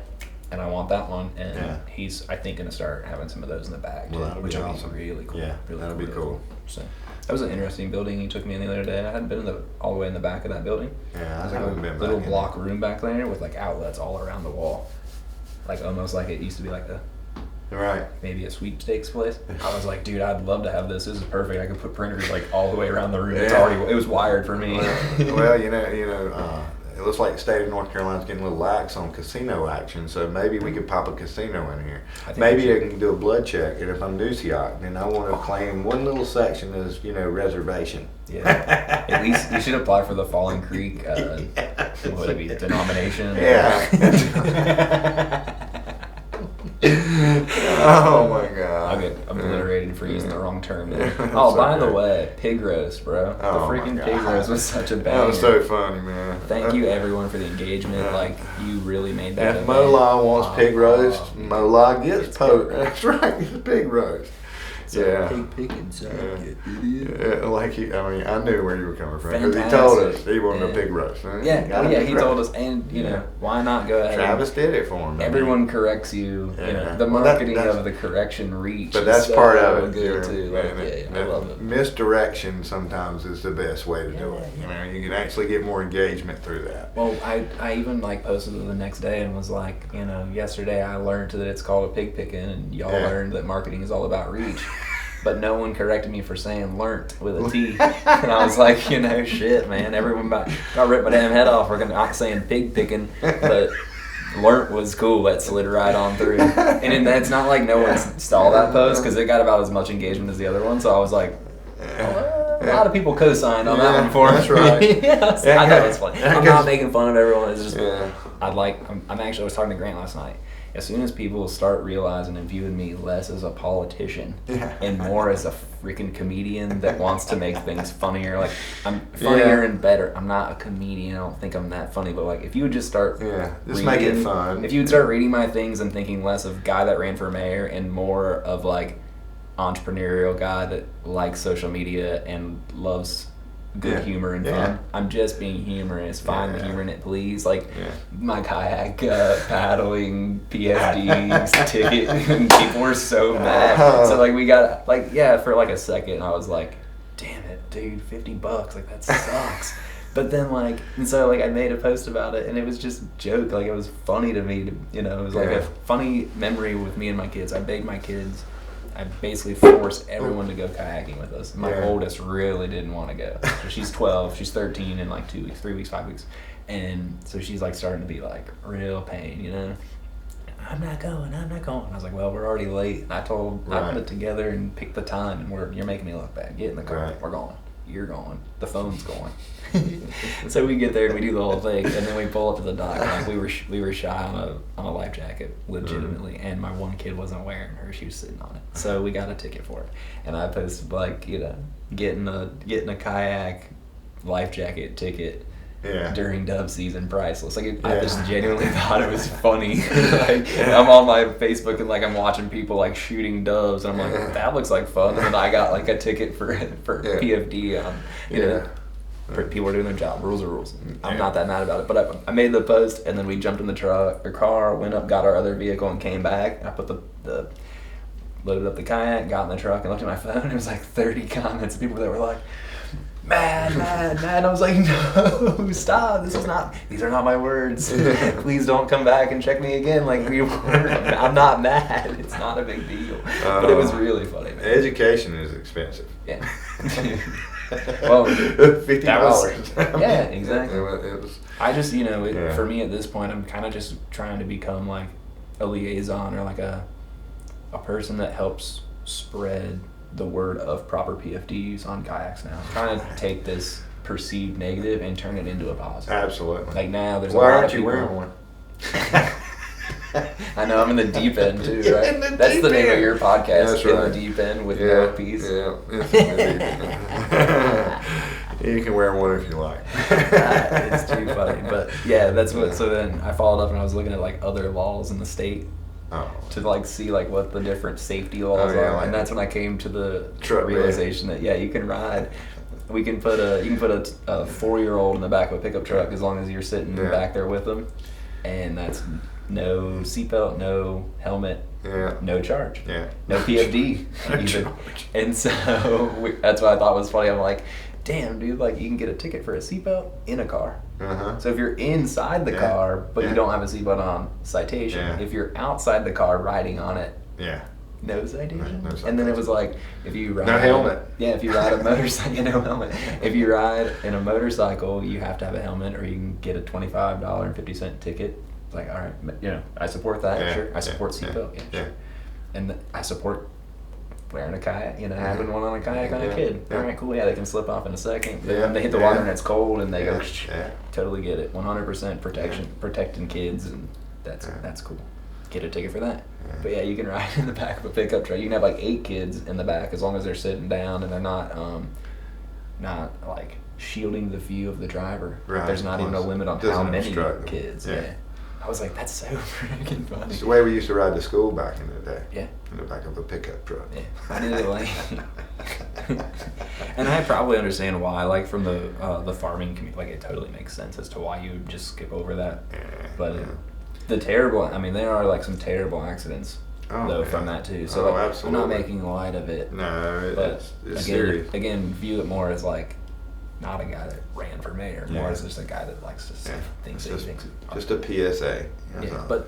and I want that one, and Yeah. he's I think gonna start having some of those in the bag too, Well, that'll which be would awesome. be really cool. Yeah, really that'll be really cool. So that was an interesting building. He took me in the other day. I hadn't been all the way in the back of that building. Yeah, There's I like haven't a been little back in block room back there with like outlets all around the wall, like almost like it used to be like Right. maybe a sweepstakes place. I was like, dude, I'd love to have this. This is perfect. I could put printers like all the way around the room. Yeah. It was wired for me. Well, it looks like the state of North Carolina's getting a little lax on casino action, so maybe we could pop a casino in here. I think Maybe we I can do a blood check, and if I'm Ducey, then I want to claim one little section as, reservation. Yeah. At least you should apply for the Falling Creek. What would it be? Denomination. Yeah. Oh my God. I'll get obliterated for using the wrong term. Yeah. Oh, by the okay. way, pig roast, bro. Oh, The my freaking God. pig roast was such a banger. That was so funny, man. Thank you everyone for the engagement. Yeah. Like you really made that. If event. Mola wants pig roast, Oh, Mola gets It's poke. pig roast. That's right, it's pig roast. Yeah. Pig picking, son. Yeah. You idiot. Yeah, I knew where you were coming from because he told us he wanted a Yeah. pig roast. Yeah, he told us, and why not go ahead? Travis did it for him. Everyone corrects you. Yeah. The Well, marketing that's- of the correction reach. But is that's so part of it. Good too. Like, I love it. Misdirection sometimes is the best way to do it. Yeah. You can actually get more engagement through that. Well, I even posted it the next day and was like, yesterday I learned that it's called a pig picking, and y'all Yeah. learned that marketing is all about reach. But no one corrected me for saying learnt with a T. And I was like, shit, man. Everyone about ripped my damn head off. We're not saying pig picking, but learnt was cool. That slid right on through. And it's not like no one saw that post because it got about as much engagement as the other one. So I was like, a lot of people co-signed on that one for me. That's right. Yes, Yeah, I know it's funny. yeah, I'm 'cause- not making fun of everyone. It's just Yeah. I'm actually, I was talking to Grant last night. As soon as people start realizing and viewing me less as a politician Yeah. and more as a freaking comedian that wants to make things funnier, like I'm funnier and better. I'm not a comedian. I don't think I'm that funny, but like if you would just start Just make it fun. If you would start reading my things and thinking less of guy that ran for mayor and more of like entrepreneurial guy that likes social media and loves good humor and fun. I'm just being humorous. Find the humor in it, please. Like my kayak paddling PFDs ticket, and people were so mad. So like we got like for like a second I was like, damn it, dude, $50, like that sucks. But then like, and so like I made a post about it, and it was just joke. Like it was funny to me. It was like a funny memory with me and my kids. I begged my kids. I basically forced everyone to go kayaking with us. My oldest really didn't want to go. So she's 12. She's 13 in like 2 weeks, 3 weeks, 5 weeks, and so she's like starting to be like real pain. I'm not going. I was like, well, we're already late. And I put it together and picked the time, and you're making me look bad. Get in the car. Right. We're going. You're going. The phone's going. So we get there and we do the whole thing, and then we pull up to the dock. Like we were shy on a life jacket, legitimately, and my one kid wasn't wearing her; she was sitting on it. So we got a ticket for it, and I posted like getting a kayak life jacket ticket. During dove season, priceless. Like I just genuinely thought it was funny. I'm on my Facebook and like I'm watching people like shooting doves, and I'm like, that looks like fun. And then I got like a ticket for PFD. People are doing their job. Rules are rules. I'm not that mad about it. But I made the post, and then we jumped in the car, went up, got our other vehicle, and came back. And I put the loaded up the kayak, got in the truck, and looked at my phone. And it was like 30 comments of people that were like, mad. I was like, no, stop. These are not my words. Please don't come back and check me again. Like I'm not mad. It's not a big deal. But it was really funny, man. Education is expensive. Yeah. Well, $50. Yeah, exactly. It was. I just, for me at this point, I'm kind of just trying to become like a liaison or like a person that helps spread the word of proper PFDs on kayaks now. I'm trying to take this perceived negative and turn it into a positive. Absolutely. Like now there's Why a lot aren't of you people. wearing one? I know, I'm in the deep end too, right? That's the name of your podcast. That's right. In the deep end with no peace. Yeah, it's in the deep end. You can wear one if you like. It's too funny. But yeah, that's what, so then I followed up and I was looking at like other laws in the state. To like see like what the different safety laws are, and that's when I came to the realization that you can ride. You can put a 4-year-old in the back of a pickup truck as long as you're sitting back there with them, and that's no seatbelt, no helmet, no charge, no PFD even. And so that's what I thought was funny. I'm like, damn, dude, like you can get a ticket for a seatbelt in a car. So if you're inside the car but you don't have a seatbelt on, citation. If you're outside the car riding on it, no citation. Right, no citation. And then it was like, if you ride... No helmet. If you ride a motorcycle, no helmet. If you ride in a motorcycle, you have to have a helmet, or you can get a $25.50 ticket. It's like, all right, I support that, sure. I support seatbelt, sure. And I support wearing a kayak, having one on a kayak on a kid. All right, cool, they can slip off in a second. They hit the water and it's cold, and they go, totally get it. 100% protecting kids, and that's cool. Get a ticket for that. But you can ride in the back of a pickup truck. You can have like 8 kids in the back as long as they're sitting down and they're not like shielding the view of the driver. Right. There's not even a limit on how many kids. I was like, that's so freaking funny. It's the way we used to ride to school back in the day. Yeah. In the back of a pickup truck. Yeah. I did it like, and I probably understand why. Like from the farming community, like it totally makes sense as to why you would just skip over that. But the terrible. I mean, there are like some terrible accidents from that too. So like, absolutely. I'm not making light of it. No, it's serious. Again, view it more as like not a guy that ran for mayor, more as just a guy that likes to say things that he thinks. Just a PSA. But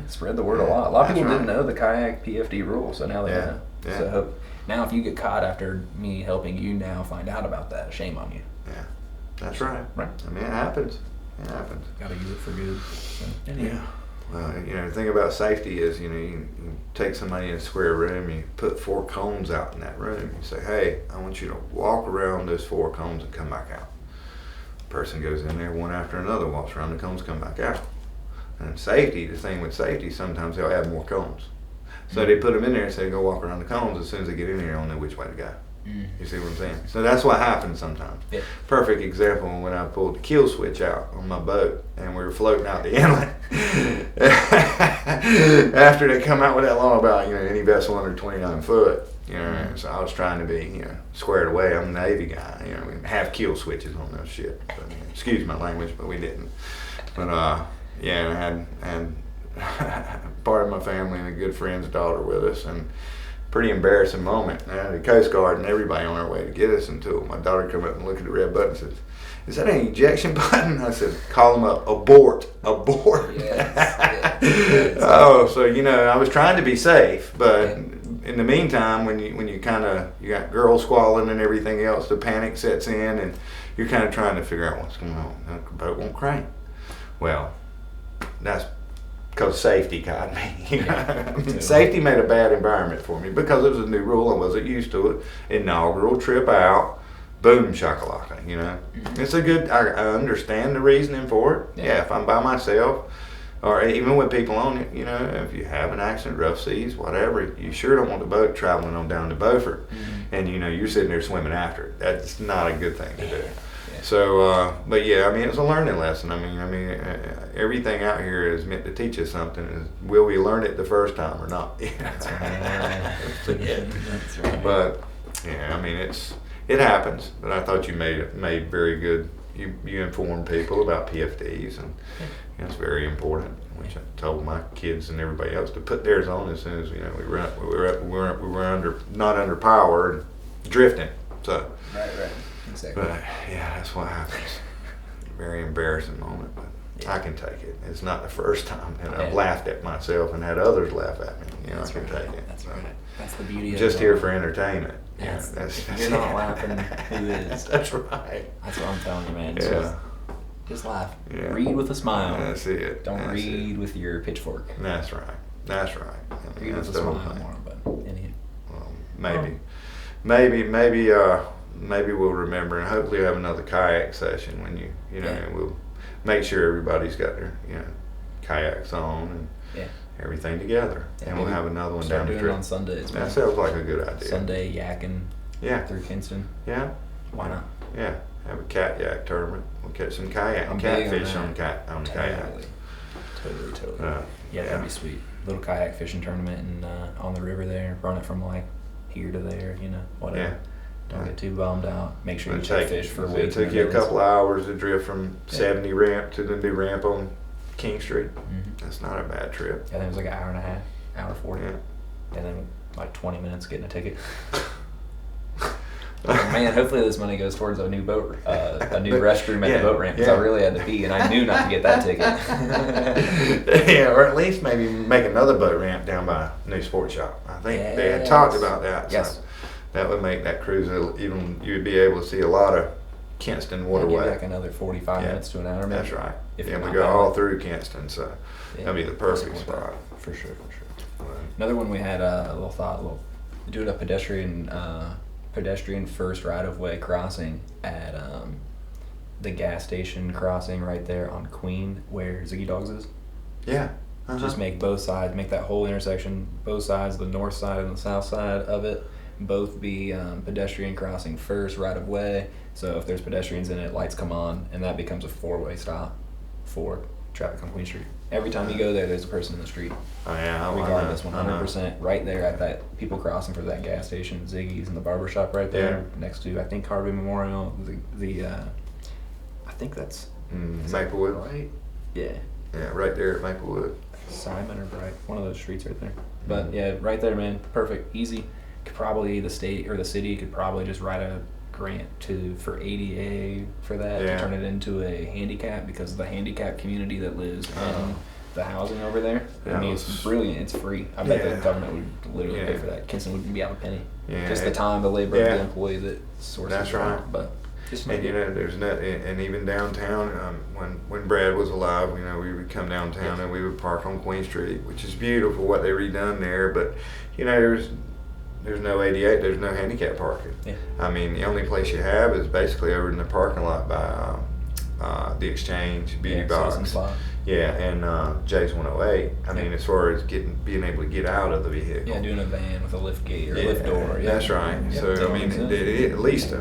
spread the word a lot. A lot of people didn't know the kayak PFD rule, so now they know. So now if you get caught after me helping you now find out about that, shame on you. Yeah, that's right. I mean, it happens. Gotta use it for good. So, Well, the thing about safety is, you take somebody in a square room, you put 4 cones out in that room. You say, hey, I want you to walk around those 4 cones and come back out. The person goes in there one after another, walks around the cones, come back out. And safety, the thing with safety, sometimes they'll add more cones. So they put them in there and say, go walk around the cones. As soon as they get in there, they don't know which way to go. You see what I'm saying? So that's what happens sometimes. Perfect example when I pulled the kill switch out on my boat and we were floating out the inlet. After they come out with that law about any vessel under 29 foot, You know, so I was trying to be, squared away. I'm a Navy guy. We have kill switches on those shit. But, excuse my language, but we didn't. But and I had part of my family and a good friend's daughter with us, and pretty embarrassing moment. I had the Coast Guard and everybody on our way to get us until my daughter come up and looked at the red button and said, "Is that an ejection button?" I said, "Call them up. Abort. Yes. Oh, so I was trying to be safe, but in the meantime, when you got girls squalling and everything else, the panic sets in, and you're kind of trying to figure out what's going on. The boat won't crank. Well, that's because safety got me. Safety made a bad environment for me because it was a new rule. I wasn't used to it. Inaugural trip out. Boom shakalaka, It's a good, I understand the reasoning for it. Yeah, if I'm by myself, or even with people on it, if you have an accident, rough seas, whatever, you sure don't want the boat traveling on down to Beaufort, and you're sitting there swimming after it. That's not a good thing to do. Yeah. So, but yeah, it was a learning lesson. Everything out here is meant to teach us something. Will we learn it the first time or not? That's right. That's right. But yeah, it happens, but I thought you made very good. You informed people about PFDs, and it's very important. Which I told my kids and everybody else to put theirs on as soon as we were not under power and drifting. So right, exactly. But yeah, that's what happens. Very embarrassing moment, but I can take it. It's not the first time, and I've laughed at myself and had others laugh at me. I can take it. That's right. That's the beauty of it. Just here for entertainment. If you're not laughing, who is? That's right. That's what I'm telling you, man. Just laugh. Yeah. Read with a smile. That's it. Don't read with your pitchfork. That's right. Read with a smile more, but anyhow. Well, maybe we'll remember, and hopefully we'll have another kayak session when and we'll make sure everybody's got their kayaks on and everything together, and we'll have another one down the trip on Sundays. That sounds like a good idea. Sunday yakking. Through Kingston. Yeah. Why not? Yeah. Have a cat yak tournament. We'll catch some catfish on the kayaks. Totally. That'd be sweet. Little kayak fishing tournament and on the river there. Run it from here to there. Whatever. Yeah. Don't get too bummed out. Make sure you check fish for weights. It took you a couple hours to drift from 70 ramp to the new ramp on King Street. That's not a bad trip. I think it was like an hour and a half, hour 40. And then 20 minutes getting a ticket. Man, hopefully this money goes towards a new boat, a new restroom at the boat ramp, because I really had to pee, and I knew not to get that ticket. Or at least maybe make another boat ramp down by New Sports Shop. I think they had talked about that. Yes. So that would make that cruise, you'd be able to see a lot of Kinston waterway. Like another 45 minutes to an hour. Maybe. That's right. If we go all through Kinston, so that'd be the perfect spot. For sure. Another one we had a little thought, do a pedestrian first right-of-way crossing at the gas station crossing right there on Queen where Ziggy Dogs is. Yeah. Just make both sides, make that whole intersection, both sides, the north side and the south side of it, both be pedestrian crossing first right-of-way. So if there's pedestrians in it, lights come on, and that becomes a four-way stop for traffic on Queen Street. Every time you go there, there's a person in the street. Oh yeah, regardless, 100%. Right there at that people crossing for that gas station, Ziggy's, and the barber shop right there next to Harvey Memorial. I think that's Maplewood, right? Yeah. Yeah, right there at Maplewood. Simon or Bright, one of those streets right there. But yeah, right there, man. Perfect, easy. Could probably the state or the city could probably just write a grant for ADA for that to turn it into a handicap, because of the handicap community that lives in the housing over there. It's brilliant. It's free. I bet the government would literally pay for that. Kinston wouldn't be out a penny. Just the time, the labor of the employee that sources. That's right. But there's and even downtown, when Brad was alive, we would come downtown and we would park on Queen Street, which is beautiful what they redone there. But there's no 88, there's no handicap parking. Yeah. The only place you have is basically over in the parking lot by the Exchange, Beauty Box. Yeah, and Jay's 108. As far as being able to get out of the vehicle. Yeah, doing a van with a lift gate or a lift door. That's right. So at least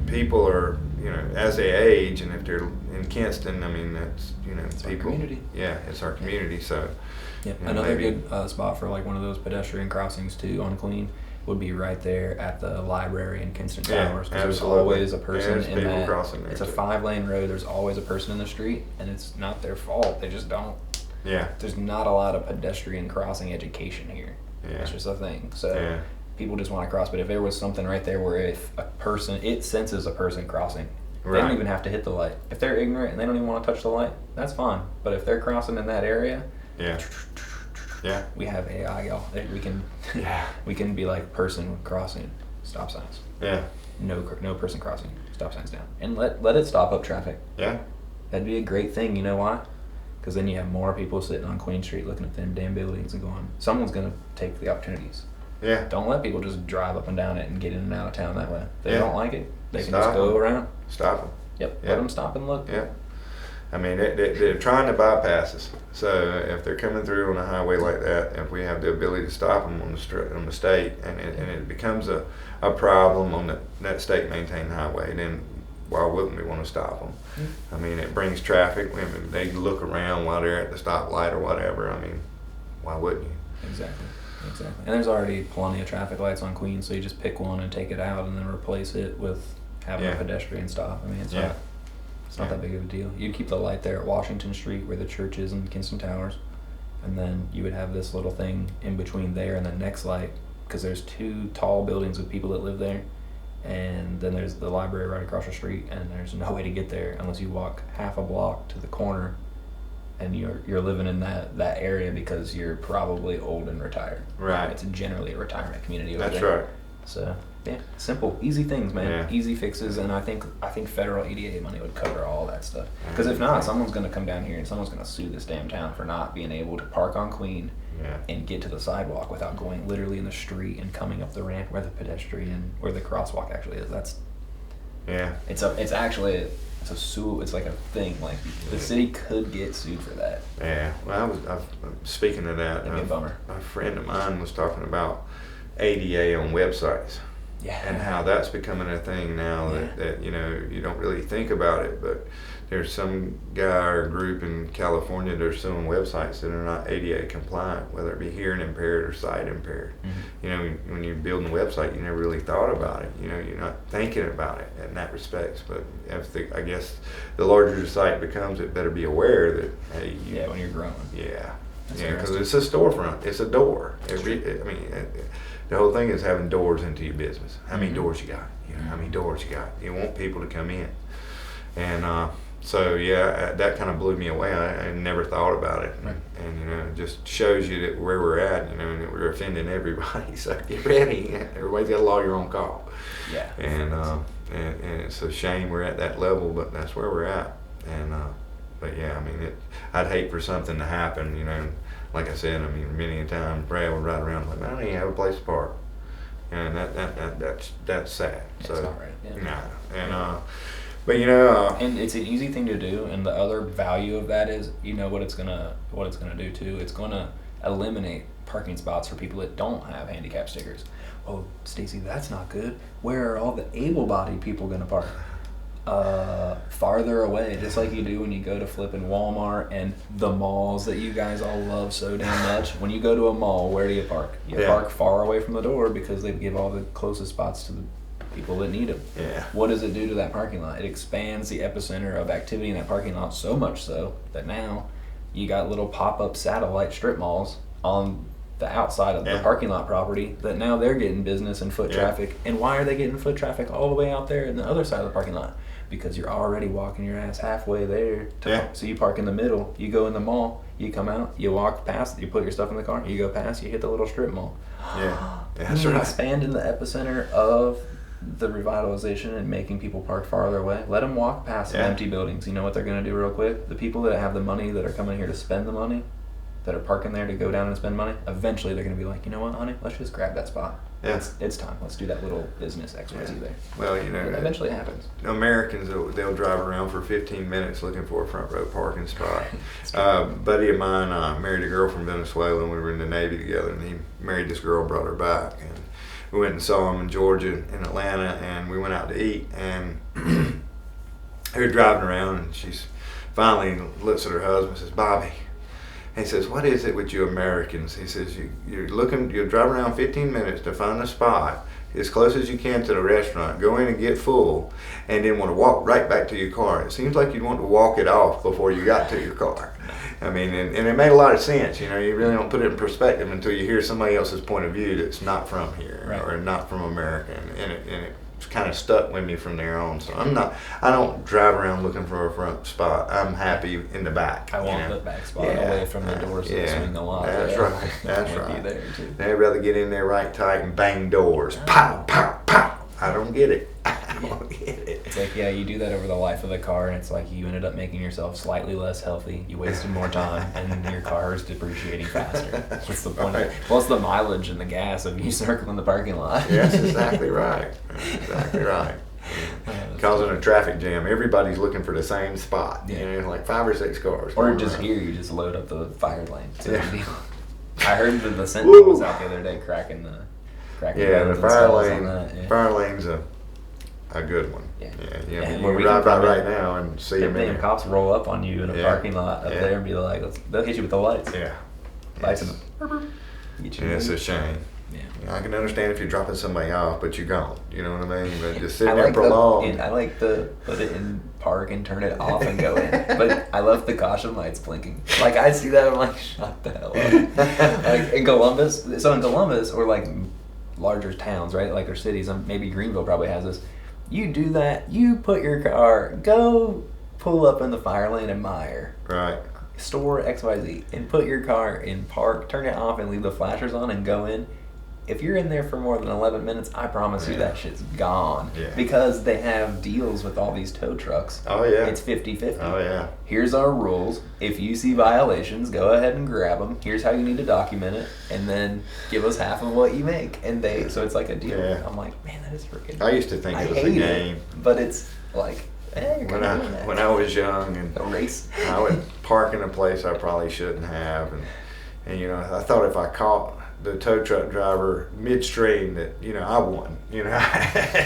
people are as they age, and if they're in Kingston, I mean, that's, It's our people. community. Yeah, it's our community. So, Yeah, another good spot for like one of those pedestrian crossings too on Queen would be right there at the library in Kingston Towers. Yeah, There's absolutely. always a person There's in people that. crossing there It's a too. 5-lane road. There's always a person in the street, and it's not their fault. They just don't. Yeah. There's not a lot of pedestrian crossing education here. Yeah. That's just a thing. So Yeah. people just want to cross. But if there was something right there where if a person, it senses a person crossing, they Right. don't even have to hit the light. If they're ignorant and they don't even want to touch the light, that's fine. But if they're crossing in that area, Yeah. Yeah. we have AI, y'all. We can Yeah. we can be like person crossing, stop signs. Yeah. No person crossing, stop signs down, and let it stop up traffic. Yeah. That'd be a great thing. You know why? Because then you have more people sitting on Queen Street looking at them damn buildings and going, someone's gonna take the opportunities. Yeah. Don't let people just drive up and down it and get in and out of town that way. If they Yeah. don't like it, they can Stop just go 'em. around. Stop them. Yep. Yeah. Let them stop and look. Yeah. I mean, they're trying to bypass us. So if they're coming through on a highway like that, if we have the ability to stop them on the state, and it becomes a problem on that state maintained highway, then why wouldn't we want to stop them? Mm-hmm. I mean, it brings traffic. I mean, they look around while they're at the stoplight or whatever. I mean, why wouldn't you? Exactly. And there's already plenty of traffic lights on Queen, so you just pick one and take it out and then replace it with having a Yeah. pedestrian stop. I mean, it's Yeah. not Yeah. that big of a deal. You'd keep the light there at Washington Street where the church is in Kingston Towers, and then you would have this little thing in between there and the next light, because there's 2 tall buildings with people that live there, and then there's the library right across the street, and there's no way to get there unless you walk half a block to the corner, and you're living in that area because you're probably old and retired. Right. It's generally a retirement community over That's there. right. So yeah, simple, easy things, man. Yeah. Easy fixes, and I think federal EDA money would cover all that stuff. Because if not, someone's gonna come down here and someone's gonna sue this damn town for not being able to park on Queen Yeah. and get to the sidewalk without going literally in the street and coming up the ramp where the crosswalk actually is. Yeah. It's like a thing. Like the city could get sued for that. Yeah. Well, speaking of that, That'd be a bummer. a friend of mine was talking about ADA on websites. Yeah. And how that's becoming a thing now that you don't really think about it, but there's some guy or group in California that are suing websites that are not ADA compliant, whether it be hearing impaired or sight impaired. Mm-hmm. When you're building a website, you never really thought about it. You're not thinking about it in that respect. But I guess the larger the site becomes, it better be aware that hey, when you're growing. yeah, That's because interesting. it's a storefront. It's a door. The whole thing is having doors into your business. How many Mhm. doors you got? How many doors you got? You want people to come in, and so that kind of blew me away. I never thought about it, Right. and it just shows you that where we're at, and that we're offending everybody. So get ready. Everybody's got a lawyer on call. Yeah. And it's a shame we're at that level, but that's where we're at. And but yeah, I mean, I'd hate for something to happen, Like I said, I mean, many a time Brad would ride around like, I don't even have a place to park, and that's sad. It's So not right. Yeah. no, and but And it's an easy thing to do, and the other value of that is, what it's gonna do too. It's gonna eliminate parking spots for people that don't have handicap stickers. Oh, Stacy, that's not good. Where are all the able-bodied people gonna park? Farther away, just like you do when you go to flipping Walmart and the malls that you guys all love so damn much. When you go to a mall, where do you park? You park far away from the door because they give all the closest spots to the people that need them. Yeah. What does it do to that parking lot? It expands the epicenter of activity in that parking lot so much so that now you got little pop-up satellite strip malls on the outside of the parking lot property that now they're getting business and foot traffic. And why are they getting foot traffic all the way out there in the other side of the parking lot? Because you're already walking your ass halfway there. So you park in the middle, you go in the mall, you come out, you walk past, you put your stuff in the car, you go past, you hit the little strip mall. Yeah. That's You're right. expanding the epicenter of the revitalization and making people park farther away. Let them walk past some empty buildings. You know what they're going to do real quick? The people that have the money, that are coming here to spend the money, that are parking there to go down and spend money, eventually they're going to be like, you know what, honey, let's just grab that spot. Yeah. It's time. Let's do that little business XYZ there. Well, Eventually it happens. Americans, they'll drive around for 15 minutes looking for a front row parking spot. Buddy of mine married a girl from Venezuela, and we were in the Navy together, and he married this girl, brought her back, and we went and saw him in Georgia, in Atlanta, and we went out to eat, and we were driving around, and she's finally looks at her husband and says, Bobby, and he says, what is it with you Americans? He says, you're driving around 15 minutes to find a spot as close as you can to the restaurant, go in and get full, and then want to walk right back to your car. It seems like you'd want to walk it off before you got to your car. I mean, and it made a lot of sense. You know, you really don't put it in perspective until you hear somebody else's point of view that's not from here, right, or not from America, and it kind of stuck with me from there on. So I don't drive around looking for a front spot. I'm happy in the back. I want the back spot away from the doors that swing a lot. That's right. That's right. There too. I'd rather get in there right tight and bang doors. Pow, pow, pow. I don't get it. I don't get it. It's like, you do that over the life of the car, and it's like you ended up making yourself slightly less healthy. You wasted more time, and your car is depreciating faster. What's the point? Right. Plus the mileage and the gas of you circling the parking lot. Yes, exactly right. Exactly right. Causing a traffic jam. Everybody's looking for the same spot. Yeah. You know, like 5 or 6 cars. Or just around. Here, you just load up the fire lane. I heard that the Sentinel was out the other day cracking the fire lane. Yeah. Fire lane's a good one. Yeah. Yeah. You can drive by right now and see them in there. Cops roll up on you in a parking lot up there and be like, they'll hit you with the lights. Yeah. Lights in the. It's a shame. Yeah. I can understand if you're dropping somebody off, but you're gone. You know what I mean? But just sitting there prolonged. I like to put it in park and turn it off and go in. But I love the caution lights blinking. Like, I see that, I'm like, shut the hell up. Like in Columbus, or like larger towns, right? Like our cities, maybe Greenville probably has this. You do that, you put your car, go pull up in the fire lane in Meyer. Right. Store XYZ and put your car in park, turn it off and leave the flashers on and go in. If you're in there for more than 11 minutes, I promise you that shit's gone. Yeah. Because they have deals with all these tow trucks. Oh, yeah. It's 50-50. Oh, yeah. Here's our rules. If you see violations, go ahead and grab them. Here's how you need to document it. And then give us half of what you make. So it's like a deal. Yeah. I'm like, man, that is freaking... I used to think it was a game. But it's like... Hey, when I was young and a race. I would park in a place I probably shouldn't have, and you know, I thought if I caught the tow truck driver midstream that, you know, I won. You know,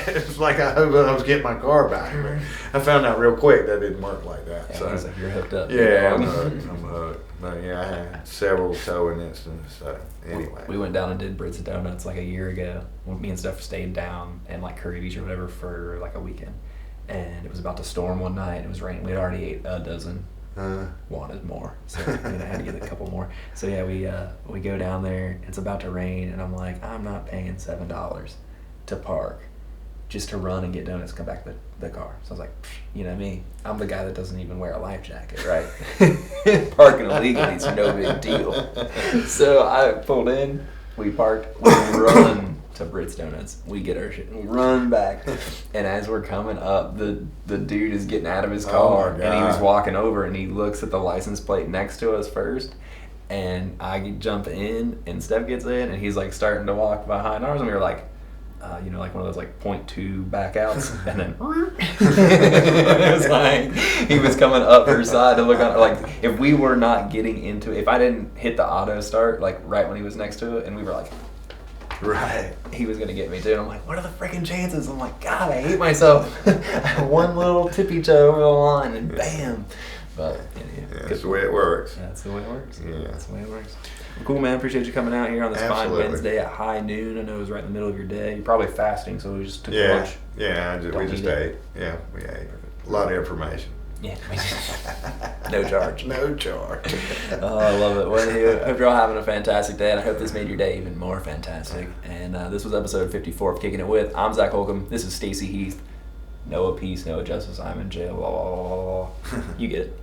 it's like I was getting my car back. But I found out real quick that didn't work like that. Yeah, so it's like you're hooked up. Yeah, I'm hooked. But yeah, I had several towing incidents. So anyway, we went down and did Brits Donuts like a year ago. Me and Steph stayed down in like Curry Beach or whatever for like a weekend. And it was about to storm one night. It was raining. We'd already ate a dozen. Wanted more, so I had to get a couple more. So yeah, we go down there. It's about to rain, and I'm like, I'm not paying $7 to park just to run and get donuts, come back to the car. So I was like, you know me, I'm the guy that doesn't even wear a life jacket, right? Parking illegally is no big deal. So I pulled in, we parked, we run to Brits Donuts. We get our shit and we run back. And as we're coming up, the dude is getting out of his car, and he was walking over and he looks at the license plate next to us first. And I jump in and Steph gets in and he's like starting to walk behind ours, and we were like, you know, like one of those like 0.2 backouts, and then it was like he was coming up her side to look on. Like if we were not getting into it, if I didn't hit the auto start like right when he was next to it, and we were like, right, he was gonna get me too. And I'm like, what are the freaking chances? I'm like, God, I hate myself. One little tippy toe over the line, and bam. But that's the way it works. That's the way it works. Yeah, that's the way it works. Well, cool, man. Appreciate you coming out here on this fine Wednesday at high noon. I know it was right in the middle of your day. You're probably fasting, so we just took lunch. Yeah, we just ate. Yeah, we ate. A lot of information. Yeah, no charge. No charge. Oh, I love it. Well, I hope you're all having a fantastic day, and I hope this made your day even more fantastic. And this was episode 54 of Kicking It With. I'm Zac Holcomb. This is Stacy Heath. No peace, no justice. I'm in jail. Blah, blah, blah, blah. You get it.